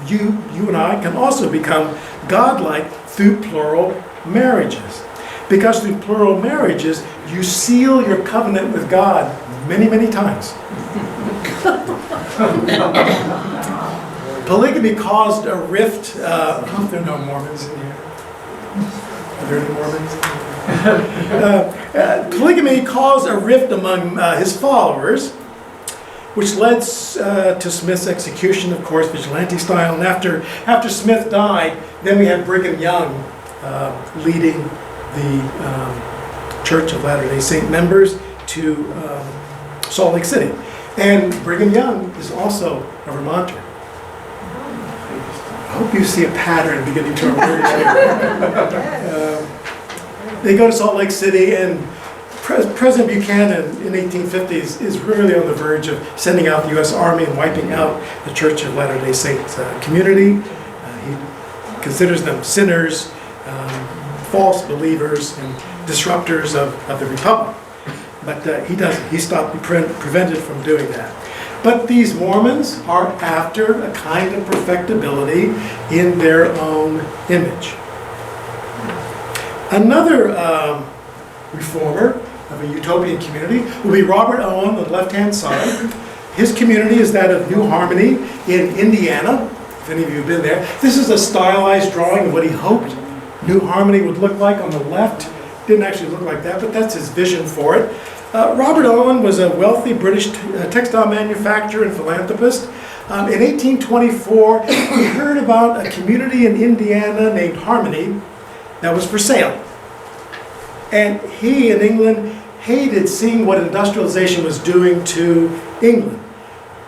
you and I can also become godlike through plural marriages. Because through plural marriages, you seal your covenant with God many, many times. Polygamy caused a rift. I hope there are no Mormons in here. Are there any Mormons in here? Polygamy caused a rift among his followers, which led to Smith's execution, of course, vigilante style. And after Smith died, then we had Brigham Young leading the Church of Latter-day Saint members to Salt Lake City. And Brigham Young is also a Vermonter. I hope you see a pattern beginning to emerge here. They go to Salt Lake City, and President Buchanan in the 1850s is really on the verge of sending out the U.S. Army and wiping out the Church of Latter-day Saint community. He considers them sinners, false believers, and disruptors of the Republic. But he doesn't. He stopped, prevented from doing that. But these Mormons are after a kind of perfectibility in their own image. Another reformer of a utopian community will be Robert Owen on the left-hand side. His community is that of New Harmony in Indiana, if any of you have been there. This is a stylized drawing of what he hoped New Harmony would look like on the left. Didn't actually look like that, but that's his vision for it. Robert Owen was a wealthy British textile manufacturer and philanthropist. In 1824, he heard about a community in Indiana named Harmony that was for sale. And he in England hated seeing what industrialization was doing to England.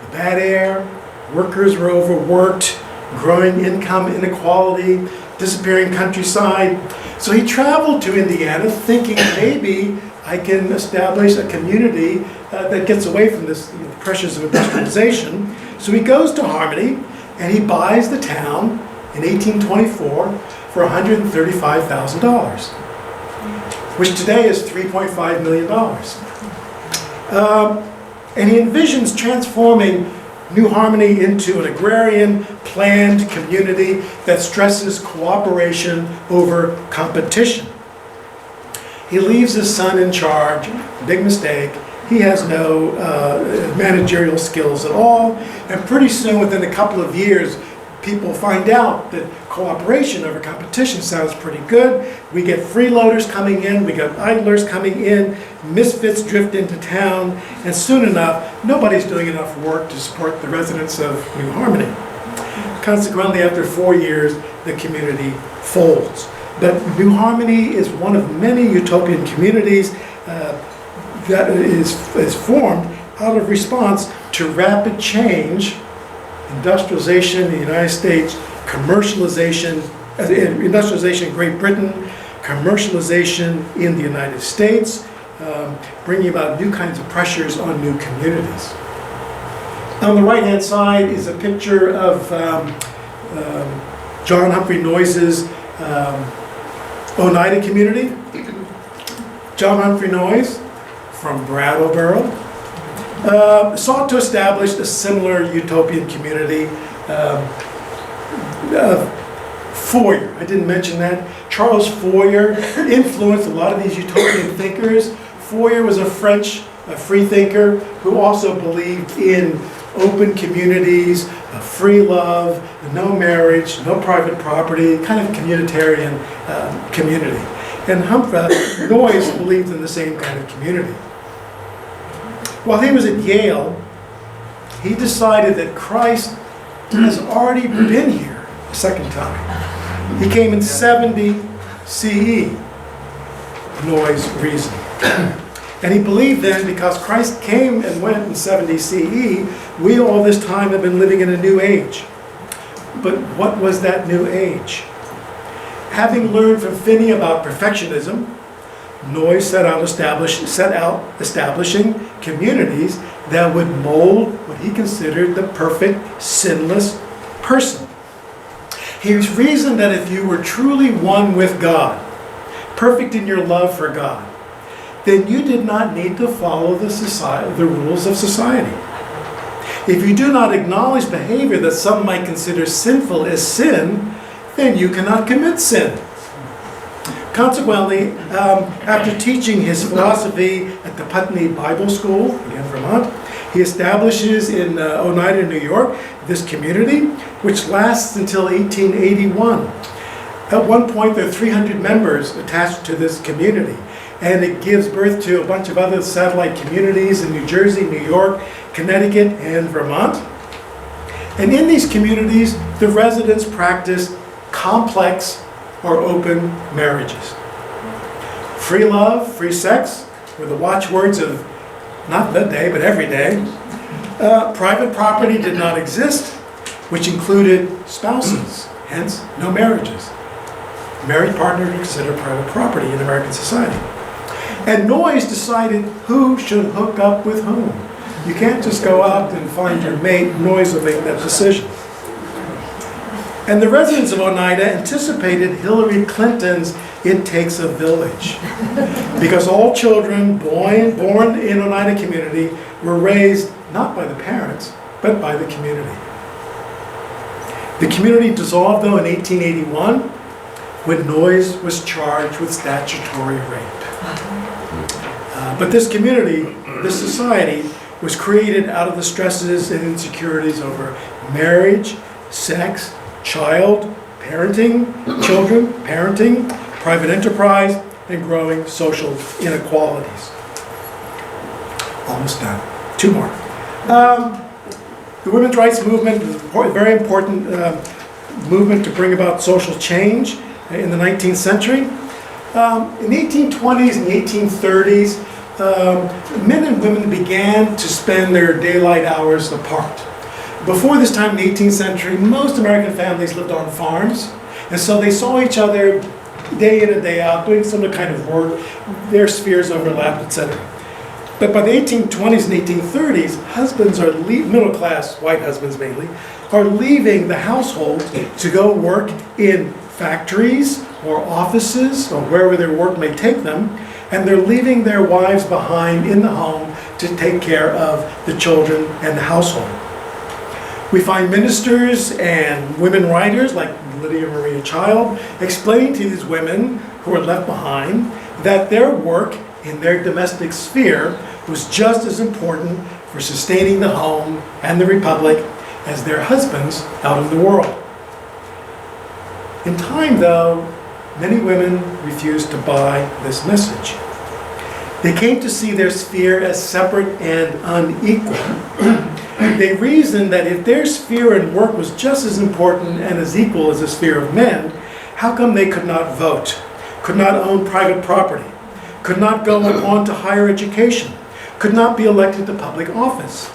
The bad air, workers were overworked, growing income inequality, disappearing countryside. So he traveled to Indiana thinking maybe I can establish a community that gets away from this pressures of industrialization. So he goes to Harmony and he buys the town in 1824 for $135,000, which today is $3.5 million. And he envisions transforming New Harmony into an agrarian, planned community that stresses cooperation over competition. He leaves his son in charge, big mistake. He has no managerial skills at all, and pretty soon, within a couple of years, people find out that cooperation over competition sounds pretty good. We get freeloaders coming in, we get idlers coming in, misfits drift into town, and soon enough, nobody's doing enough work to support the residents of New Harmony. Consequently, after 4 years, the community folds. But New Harmony is one of many utopian communities that is formed out of response to rapid change, industrialization in the United States, industrialization in Great Britain, commercialization in the United States, bringing about new kinds of pressures on new communities. On the right-hand side is a picture of John Humphrey Noyes' Oneida community. John Humphrey Noyes, from Brattleboro, sought to establish a similar utopian community. Fourier, I didn't mention that. Charles Fourier influenced a lot of these utopian thinkers. Fourier was a French free thinker who also believed in open communities, free love, no marriage, no private property, kind of communitarian community. And Noyes believed in the same kind of community. While he was at Yale, he decided that Christ has already been here a second time. He came in 70 CE, Noyes reasoned. And he believed then, because Christ came and went in 70 CE, we all this time have been living in a new age. But what was that new age? Having learned from Finney about perfectionism, Noyes set out establishing communities that would mold what he considered the perfect, sinless person. He reasoned that if you were truly one with God, perfect in your love for God, then you did not need to follow the rules of society. If you do not acknowledge behavior that some might consider sinful as sin, then you cannot commit sin. Consequently, after teaching his philosophy at the Putney Bible School, again Vermont, he establishes in Oneida, New York, this community, which lasts until 1881. At one point, there are 300 members attached to this community, and it gives birth to a bunch of other satellite communities in New Jersey, New York, Connecticut, and Vermont. And in these communities, the residents practice complex or open marriages. Free love, free sex were the watchwords of not the day, but every day. Private property did not exist, which included spouses, hence no marriages. Married partners are considered private property in American society. And Noyes decided who should hook up with whom. You can't just go out and find your mate. Noyes will make that decision. And the residents of Oneida anticipated Hillary Clinton's "It Takes a Village," because all children born in Oneida community were raised not by the parents, but by the community. The community dissolved, though, in 1881, when Noyes was charged with statutory rape. But this community, this society, was created out of the stresses and insecurities over marriage, sex, children, parenting, private enterprise, and growing social inequalities. Almost done. Two more. The women's rights movement was a very important movement to bring about social change in the 19th century. In the 1820s and the 1830s, men and women began to spend their daylight hours apart. Before this time in the 18th century, most American families lived on farms, and so they saw each other day in and day out, doing some kind of work. Their spheres overlapped, etc. But by the 1820s and 1830s, husbands are middle class, white husbands mainly, are leaving the household to go work in factories or offices or wherever their work may take them, and they're leaving their wives behind in the home to take care of the children and the household. We find ministers and women writers like Lydia Maria Child explaining to these women who are left behind that their work in their domestic sphere was just as important for sustaining the home and the republic as their husbands out in the world. In time, though, many women refused to buy this message. They came to see their sphere as separate and unequal. They reasoned that if their sphere and work was just as important and as equal as the sphere of men, how come they could not vote, could not own private property, could not go on to higher education, could not be elected to public office?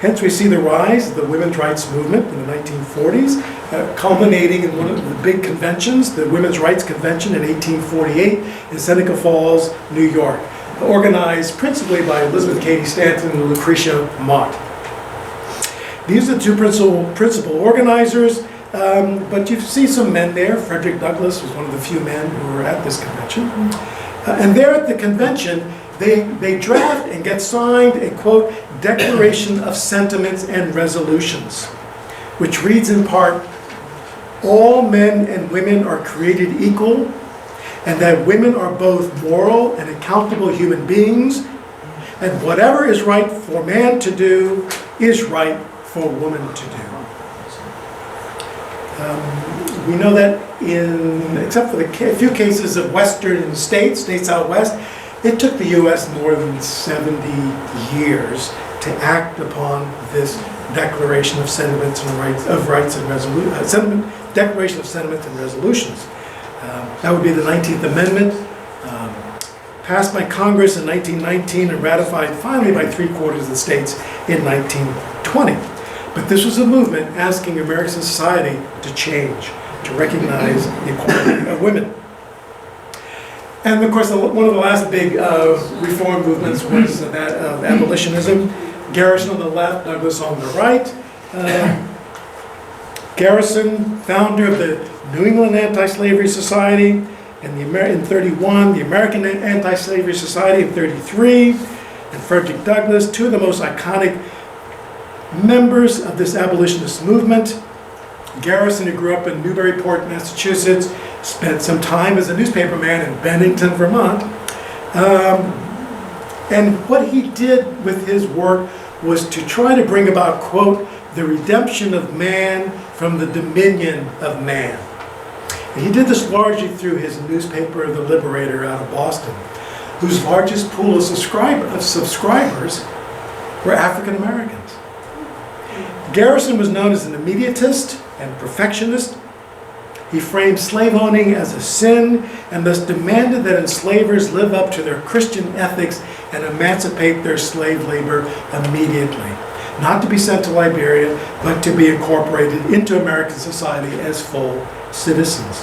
Hence we see the rise of the women's rights movement in the 1940s, culminating in one of the big conventions, the Women's Rights Convention in 1848 in Seneca Falls, New York, organized principally by Elizabeth Cady Stanton and Lucretia Mott. These are the two principal organizers, but you see some men there. Frederick Douglass was one of the few men who were at this convention. And there at the convention, they draft and get signed a, quote, Declaration of Sentiments and Resolutions, which reads in part, all men and women are created equal, and that women are both moral and accountable human beings, and whatever is right for man to do is right for woman to do. We know that except for a few cases of western states out west, it took the U.S. more than 70 years to act upon this Declaration of Sentiments and Declaration of Sentiments and Resolutions. That would be the 19th Amendment, passed by Congress in 1919 and ratified finally by 3/4 of the states in 1920. But this was a movement asking American society to change, to recognize the equality of women. And of course, one of the last big reform movements was that of abolitionism. Garrison on the left, Douglass on the right. Garrison, founder of the New England Anti-Slavery Society in 31, the American Anti-Slavery Society in 33, and Frederick Douglass, two of the most iconic members of this abolitionist movement. Garrison, who grew up in Newburyport, Massachusetts, spent some time as a newspaperman in Bennington, Vermont. And what he did with his work was to try to bring about, quote, the redemption of man from the dominion of man. And he did this largely through his newspaper, The Liberator, out of Boston, whose largest pool of subscribers were African Americans. Garrison was known as an immediatist and perfectionist. He framed slave owning as a sin and thus demanded that enslavers live up to their Christian ethics and emancipate their slave labor immediately. Not to be sent to Liberia, but to be incorporated into American society as full citizens.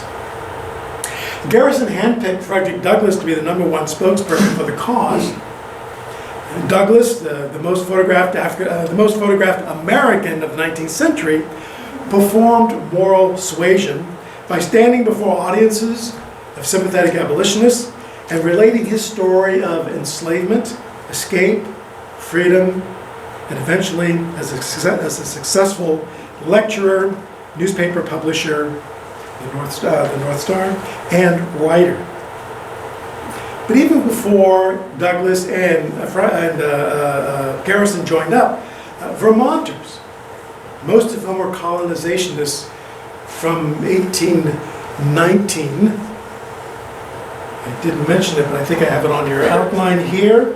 Garrison handpicked Frederick Douglass to be the #1 spokesperson for the cause. Douglass, the most photographed American of the 19th century, performed moral suasion by standing before audiences of sympathetic abolitionists and relating his story of enslavement, escape, freedom, and eventually as a successful lecturer, newspaper publisher, the North Star, and writer. But even before Douglass and Garrison joined up, Vermonters, most of whom were colonizationists from 1819, I didn't mention it, but I think I have it on your outline here,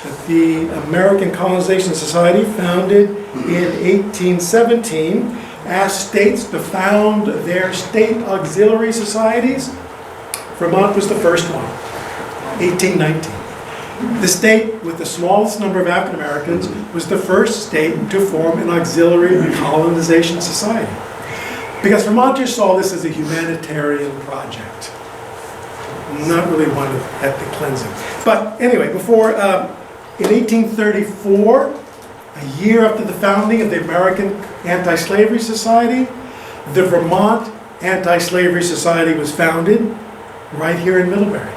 that the American Colonization Society, founded in 1817, asked states to found their state auxiliary societies. Vermont was the first one, 1819. The state with the smallest number of African Americans was the first state to form an auxiliary colonization society. Because Vermonters saw this as a humanitarian project. not really one of ethnic cleansing. But anyway, in 1834, a year after the founding of the American Anti-Slavery Society, the Vermont Anti-Slavery Society was founded right here in Middlebury.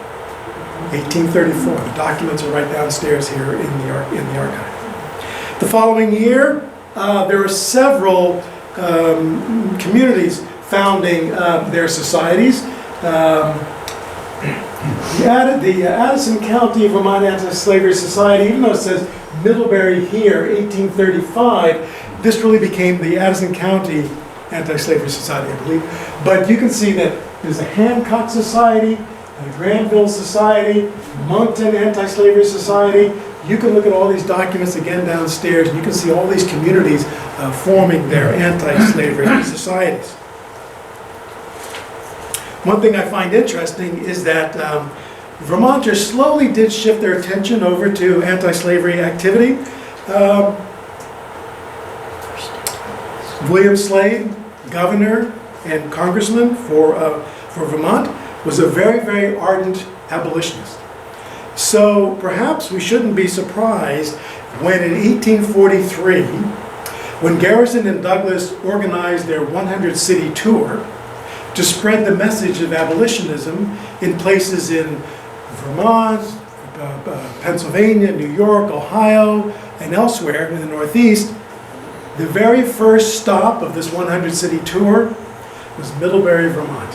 1834. The documents are right downstairs here in the archive. The following year, there were several communities founding their societies. The Addison County Vermont Anti-Slavery Society, even though it says Middlebury here, 1835, this really became the Addison County Anti-Slavery Society, I believe. But you can see that there's a Hancock Society, a Granville Society, Moncton Anti-Slavery Society. You can look at all these documents again downstairs, and you can see all these communities forming their anti-slavery societies. One thing I find interesting is that Vermonters slowly did shift their attention over to anti-slavery activity. William Slade, governor and congressman for Vermont, was a very, very ardent abolitionist. So perhaps we shouldn't be surprised when in 1843, when Grandison and Douglass organized their 100-city tour to spread the message of abolitionism in places in Vermont, Pennsylvania, New York, Ohio, and elsewhere in the Northeast, the very first stop of this 100-city tour was Middlebury, Vermont.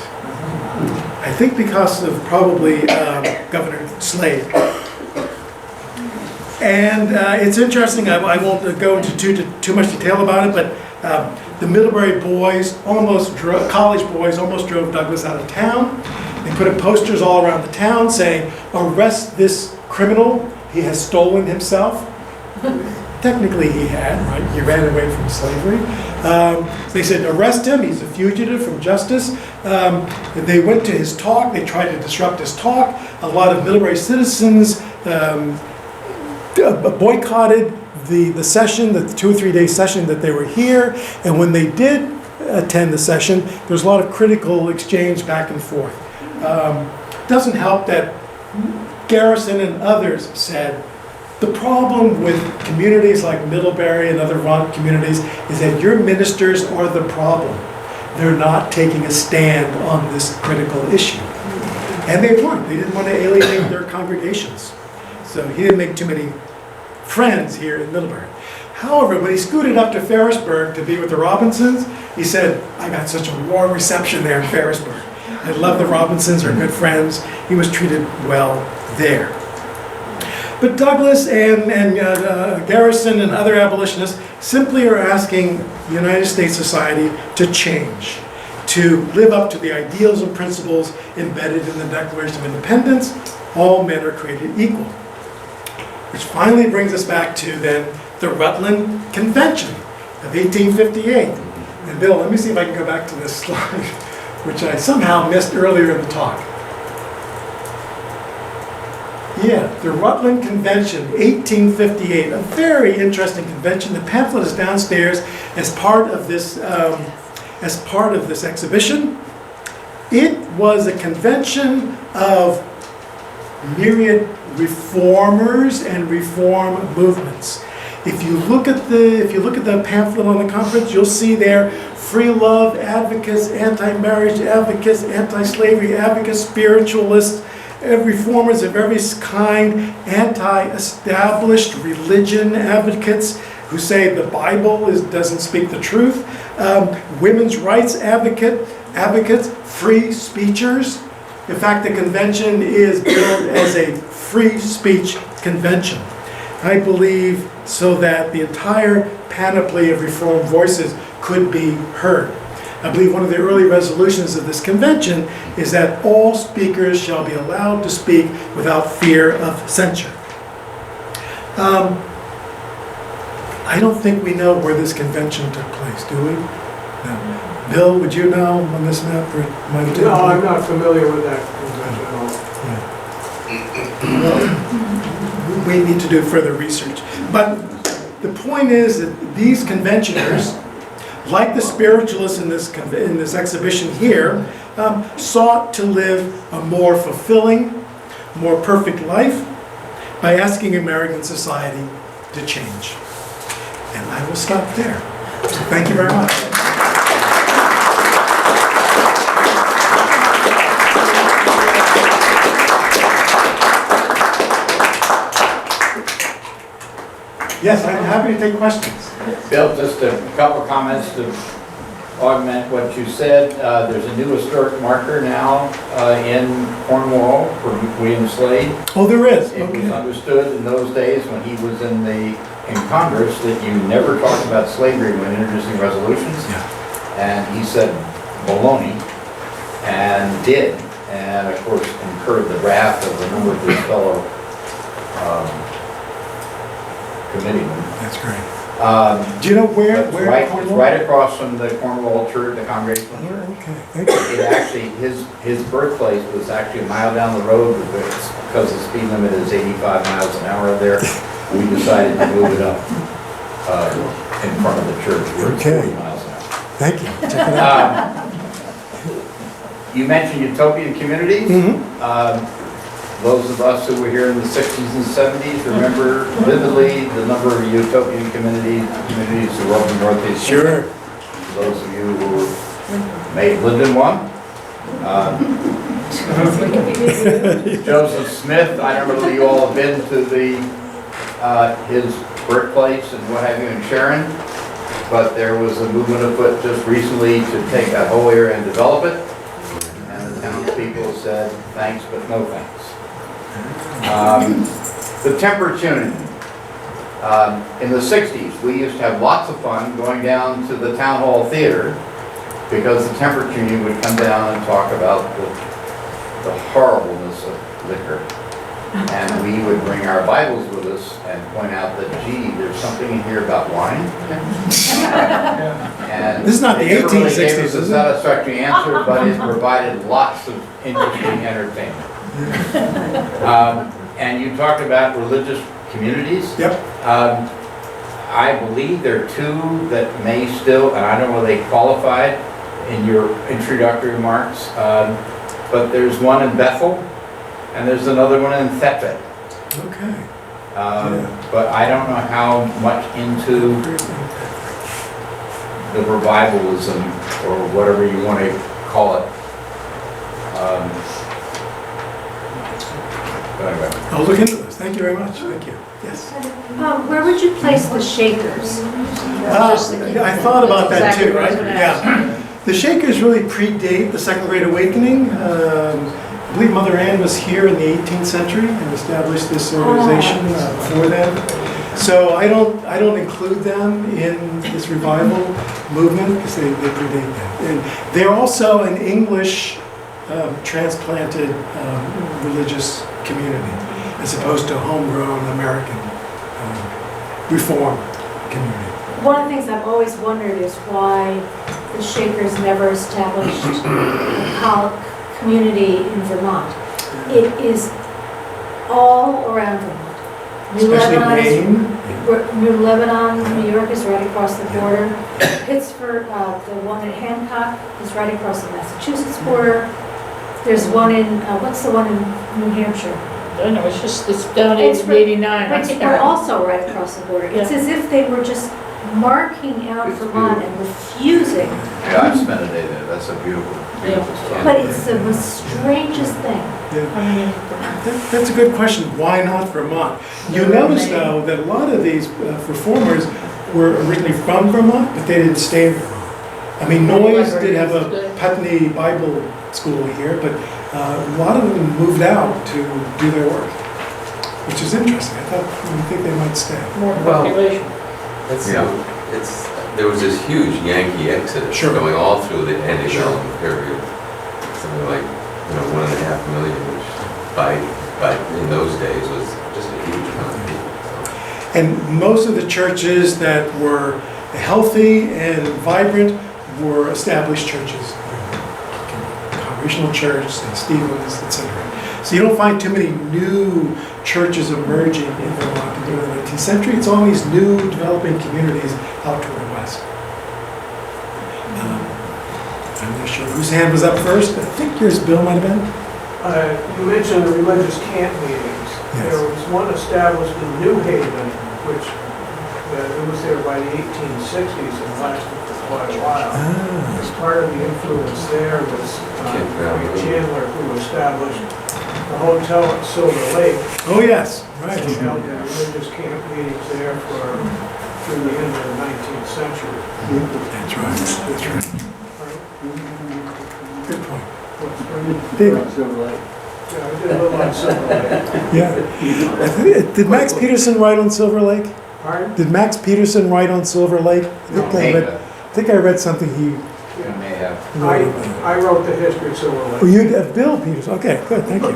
I think because of probably Governor Slade. And it's interesting, I won't go into too much detail about it, but the Middlebury boys, college boys, almost drove Douglass out of town. They put up posters all around the town saying, "Arrest this criminal, he has stolen himself." Technically he had, right? He ran away from slavery. They said, "Arrest him, he's a fugitive from justice." They went to his talk, they tried to disrupt his talk. A lot of Middlebury citizens boycotted the session, the 2 or 3 day session that they were here. And when they did attend the session, there was a lot of critical exchange back and forth. Doesn't help that Grandison and others said, the problem with communities like Middlebury and other Vermont communities is that your ministers are the problem. They're not taking a stand on this critical issue. And they weren't. They didn't want to alienate their congregations. So he didn't make too many friends here in Middlebury. However, when he scooted up to Ferrisburgh to be with the Robinsons, he said, "I got such a warm reception there in Ferrisburgh. I love the Robinsons, are good friends." He was treated well there. But Douglass and Grandison and other abolitionists simply are asking the United States society to change, to live up to the ideals and principles embedded in the Declaration of Independence. All men are created equal. Which finally brings us back to then the Rutland Convention of 1858. And Bill, let me see if I can go back to this slide, which I somehow missed earlier in the talk. Yeah, the Rutland Convention, 1858, a very interesting convention. The pamphlet is downstairs as part of this exhibition. It was a convention of myriad reformers and reform movements. If you look at the pamphlet on the conference, you'll see there free love advocates, anti-marriage advocates, anti-slavery advocates, spiritualists, reformers of every kind, anti-established religion advocates who say the Bible doesn't speak the truth, women's rights advocates, free speechers. In fact, the convention is billed as a free speech convention. I believe so that the entire panoply of reform voices could be heard. I believe one of the early resolutions of this convention is that all speakers shall be allowed to speak without fear of censure. I don't think we know where this convention took place, do we? No. Bill, would you know on this map? Or might have No, I'm not familiar with that convention at all. Well, we need to do further research. But the point is that these conventioners like the spiritualists in this exhibition here, sought to live a more fulfilling, more perfect life by asking American society to change. And I will stop there. So thank you very much. Yes, I'm happy to take questions. Bill, just a couple comments to augment what you said. There's a new historic marker now in Cornwall for William Slade. Oh, there is? It was Okay. understood in those days when he was in Congress that you never talked about slavery when introducing resolutions. Yeah. And he said baloney, and did, and of course incurred the wrath of a number of his fellow committeemen. That's great. Do you know It's where right, it's Cornwall? right across from the Cornwall Church, the Congregational Church. Oh, okay, thank you. It actually, his birthplace was actually a mile down the road, but because the speed limit is 85 miles an hour there, we decided to move it up in front of the church where it's Okay. 40 miles an hour. Thank you. Check it out. You mentioned utopian communities. Mhm. Those of us who were here in the 60s and 70s remember vividly the number of utopian communities who were up in Northeast. Sure. Those of you who may have lived in one. Joseph Smith, I don't know if you all have been to his birthplace and what have you in Sharon, but there was a movement afoot just recently to take that whole area and develop it. And the townspeople said, thanks, but no thanks. The Temperance Union. In the 60s, we used to have lots of fun going down to the Town Hall Theater because the Temperance Union would come down and talk about the horribleness of liquor. And we would bring our Bibles with us and point out that, gee, there's something in here about wine. And This is not the they never really gave 1860s, us a is it? satisfactory answer, but it provided lots of interesting entertainment. And you talked about religious communities. Yep. I believe there are two that may still, and I don't know whether they qualified in your introductory remarks, but there's one in Bethel, and there's another one in Thepet. Okay. But I don't know how much into the revivalism, or whatever you want to call it. But anyway. I'll look into this. Thank you very much. Thank you. Yes. Where would you place the Shakers? I thought about that too, right? Yeah. The Shakers really predate the Second Great Awakening. I believe Mother Ann was here in the 18th century and established this organization before then. So I don't include them in this revival movement because they predate that. And they're also an English transplanted religious community as opposed to a homegrown American reform community. One of the things I've always wondered is why the Shakers never established a community in Vermont. It is all around Vermont. New Lebanon, New York is right across the border. Pittsburgh, the one in Hancock is right across the Massachusetts border. There's one in, what's the one in New Hampshire? I know, it's down in 89. But we're also right across the border. It's Yeah. as if they were just marking out It's Vermont and refusing. Yeah, I've spent a day there. That's a beautiful, beautiful spot. But it's the most strangest thing. Yeah. That's a good question. Why not Vermont? You notice, though, that a lot of these reformers were originally from Vermont, but they didn't stay in Vermont. I mean, Noyes did have a Putney Bible school here, but a lot of them moved out to do their work, which is interesting. I think they might stay. More population. There was this huge Yankee exodus Sure. going all through the antebellum period. Something like 1.5 million, which by in those days was just a huge amount of people. So. And most of the churches that were healthy and vibrant were established churches. Congregational Church, St. Stephen's, etc. So you don't find too many new churches emerging in Vermont during the 19th century. It's all these new developing communities out toward the west. I'm not sure whose hand was up first. I think yours, Bill, might have been. You mentioned the religious camp meetings. Yes. There was one established in New Haven, which it was there by the 1860s and lasted for quite a while. As part of the influence there was Henry Chandler, who established the hotel at Silver Lake. Oh, yes, right. And held the religious camp meetings there through the end of the 19th century. That's right, that's right. Good point. Big. Yeah, I did a little on Silver Lake. Yeah. Did Max Peterson write on Silver Lake? Pardon? Did Max Peterson write on Silver Lake? I think I read something he You may have. wrote about. I wrote the history of Silver Lake. Oh, you, Bill Peterson, okay, good, thank you.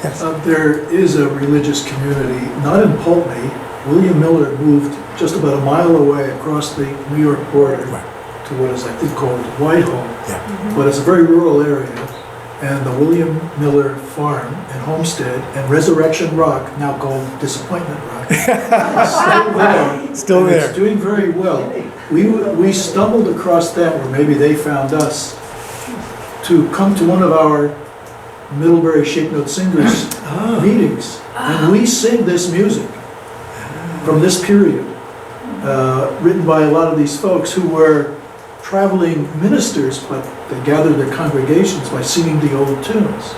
Yes. There is a religious community, not in Pulteney. William Miller moved just about a mile away across the New York border to what is, I think, called Whitehall. Yeah. But it's a very rural area. And the William Miller Farm and Homestead and Resurrection Rock, now called Disappointment Rock, is still there. Still And there. It's doing very well. We stumbled across them, or maybe they found us, to come to one of our Middlebury Shape Note Singers meetings. And we sing this music from this period, written by a lot of these folks who were traveling ministers, but they gathered their congregations by singing the old tunes.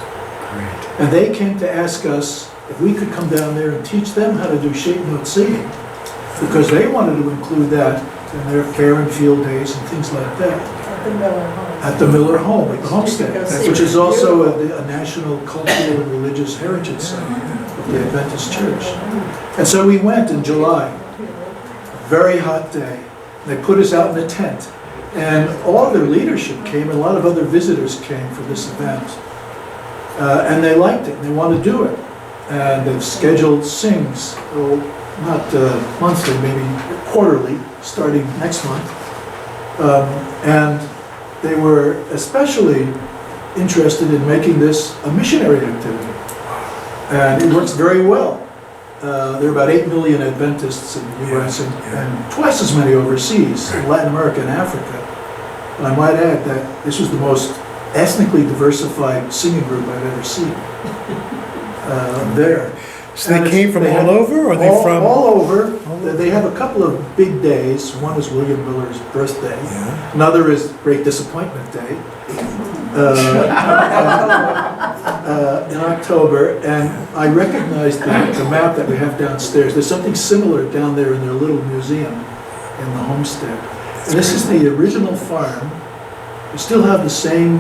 Great. And they came to ask us if we could come down there and teach them how to do shape note singing, because they wanted to include that in their fair and field days and things like that. At the Miller home, at the homestead, which is also a national cultural and religious heritage site of the Adventist Church. And so we went in July, very hot day. They put us out in a tent. And all their leadership came, and a lot of other visitors came for this event. And they liked it, and they wanted to do it. And they've scheduled sings, not monthly, maybe quarterly, starting next month. And they were especially interested in making this a missionary activity. And it works very well. There are about 8 million Adventists in the U.S. and twice as many overseas, in Latin America and Africa. And I might add that this was the most ethnically diversified singing group I've ever seen there. So they came from all over, or are they from? All over. They have a couple of big days. One is William Miller's birthday. Yeah. Another is Great Disappointment Day in October. And I recognized the map that we have downstairs. There's something similar down there in their little museum in the homestead. And this is the original farm. We still have the same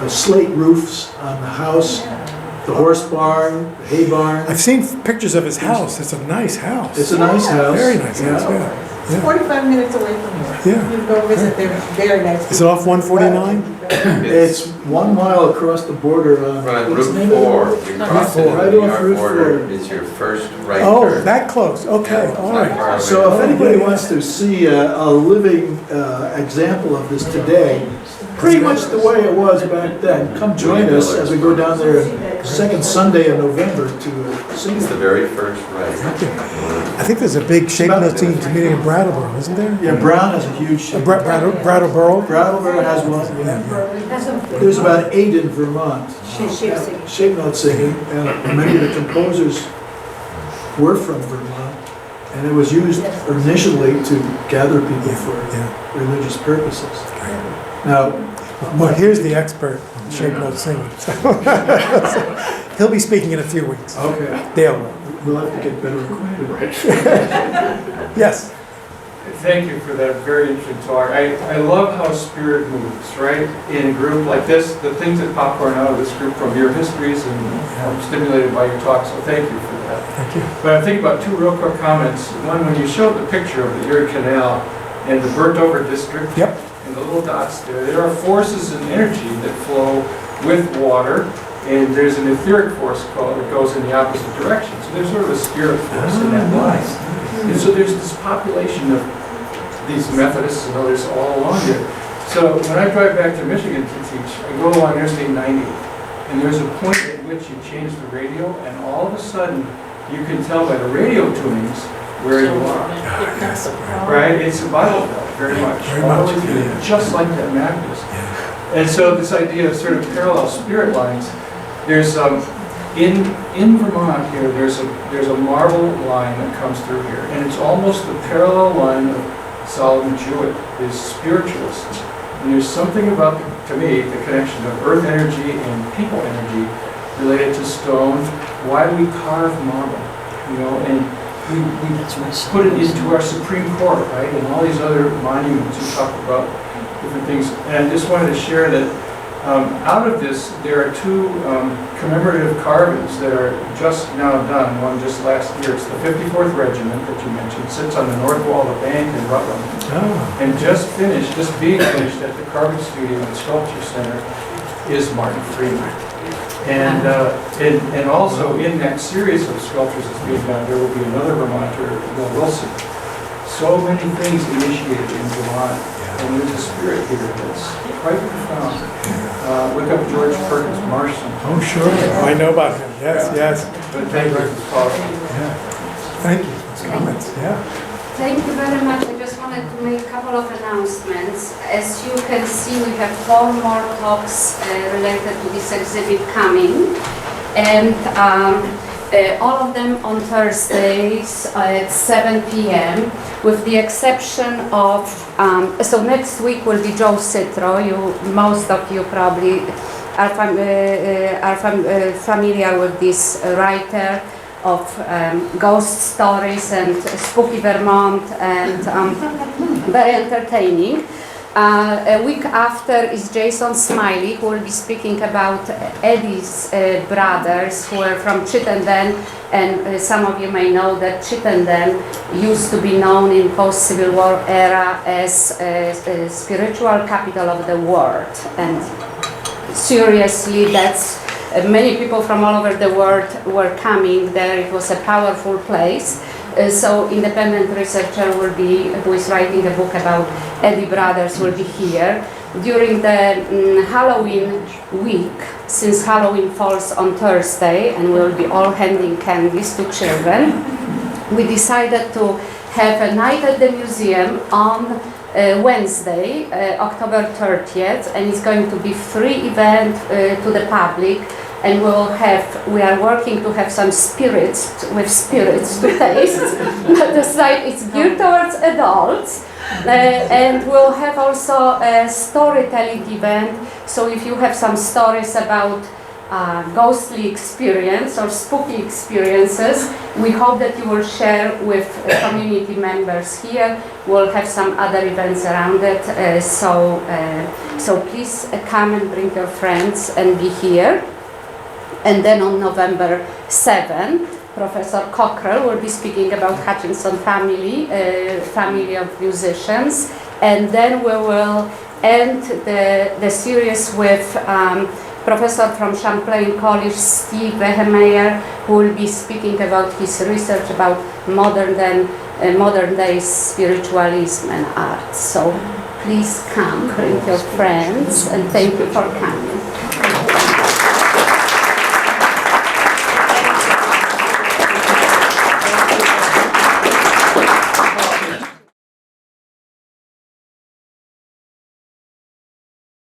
slate roofs on the house. The horse barn, the hay barn. I've seen pictures of his house. It's a nice house. It's a nice house. Very nice house, yeah. It's 45 minutes away from here. Yeah. You can go visit there, very nice. Is it off 149? It's 1 mile across the border on From what's the Route name of it? 4, you cross into Right the New off York Route border, 4. it's your first right Oh, turn. that close. Okay, Yeah, all not right. far away. So if anybody wants to see a living example of this today, pretty much the way it was back then, come join us as we go down there second Sunday in November to sing. It's the very first right. I think there's a big shape note team meeting in Brattleboro, isn't there? Yeah, Brown has a huge. Brattleboro? Brattleboro has one. Yeah. There's about 8 in Vermont. Shape note singing, and many of the composers were from Vermont, and it was used initially to gather people for religious purposes. Now, Well, here's the expert on shape note singing. He'll be speaking in a few weeks. okay, Dale will. we'll have to get better acquainted. Yes. Thank you for that very interesting talk. I love how spirit moves, right? In a group like this, the things that popcorn out of this group from your histories and I'm stimulated by your talk, so thank you for that. Thank you. But I think about 2 real quick comments. One, when you showed the picture of the Erie Canal and the burnt over district, Yep. and the little dots there are forces and energy that flow with water, and there's an etheric force that goes in the opposite direction. So there's sort of a spirit force in that line. And so there's this population of these Methodists and others all along here. So when I drive back to Michigan to teach, I go along Interstate 90, and there's a point at which you change the radio, and all of a sudden you can tell by the radio tunings where you are. Yes. Right? It's a Bible Belt, very much. Very All much, the way through, yeah. just like that map is. Yeah. And so this idea of sort of parallel spirit lines, there's in Vermont here, there's a marble line that comes through here, and it's almost the parallel line of Solomon Jewett, is spiritualists. And there's something about, to me, the connection of earth energy and people energy related to stone. Why do we carve marble? You know, and we put it into our Supreme Court, right? And all these other monuments you talk about different things. And I just wanted to share that out of this, there are two commemorative carvings that are just now done, one just last year. It's the 54th Regiment that you mentioned, sits on the north wall of the bank in Rutland. Oh. And just being finished at the Carving Studio and Sculpture Center is Martin Freeman. And also in that series of sculptures that's being done, there will be another Vermonter, Bill Wilson. So many things initiated in Vermont, and there's a spirit here that's quite profound. Look up George Perkins Marston. Oh, sure. I know about him. Yes, yes. But thank you, it's powerful. Yeah. Thank you for those comments. Yeah. Thank you very much. I just wanted to make a couple of announcements. As you can see, we have 4 more talks related to this exhibit coming. And all of them on Thursdays at 7 p.m. with the exception of, so next week will be Joe Citro. Most of you probably are familiar with this writer of ghost stories and spooky Vermont and very entertaining. A week after is Jason Smiley, who will be speaking about Eddie's brothers, who are from Chittenden, and some of you may know that Chittenden used to be known in post-Civil War era as a spiritual capital of the world. And seriously, that's many people from all over the world were coming there. It was a powerful place. So independent researcher who is writing a book about Eddie Brothers will be here. During the Halloween week, since Halloween falls on Thursday and we'll be all handing candies to children, we decided to have a night at the museum on Wednesday, October 30th, and it's going to be free event to the public. And we are working to have some spirits to taste. But the site is geared towards adults. And we'll have also a storytelling event. So if you have some stories about ghostly experience or spooky experiences, we hope that you will share with community members here. We'll have some other events around it. So please come and bring your friends and be here. And then on November 7, Professor Cockrell will be speaking about Hutchinson family of musicians. And then we will end the series with Professor from Champlain College, Steve Vehemeyer, who will be speaking about his research about modern day spiritualism and art. So please come, bring your friends, and thank you for coming.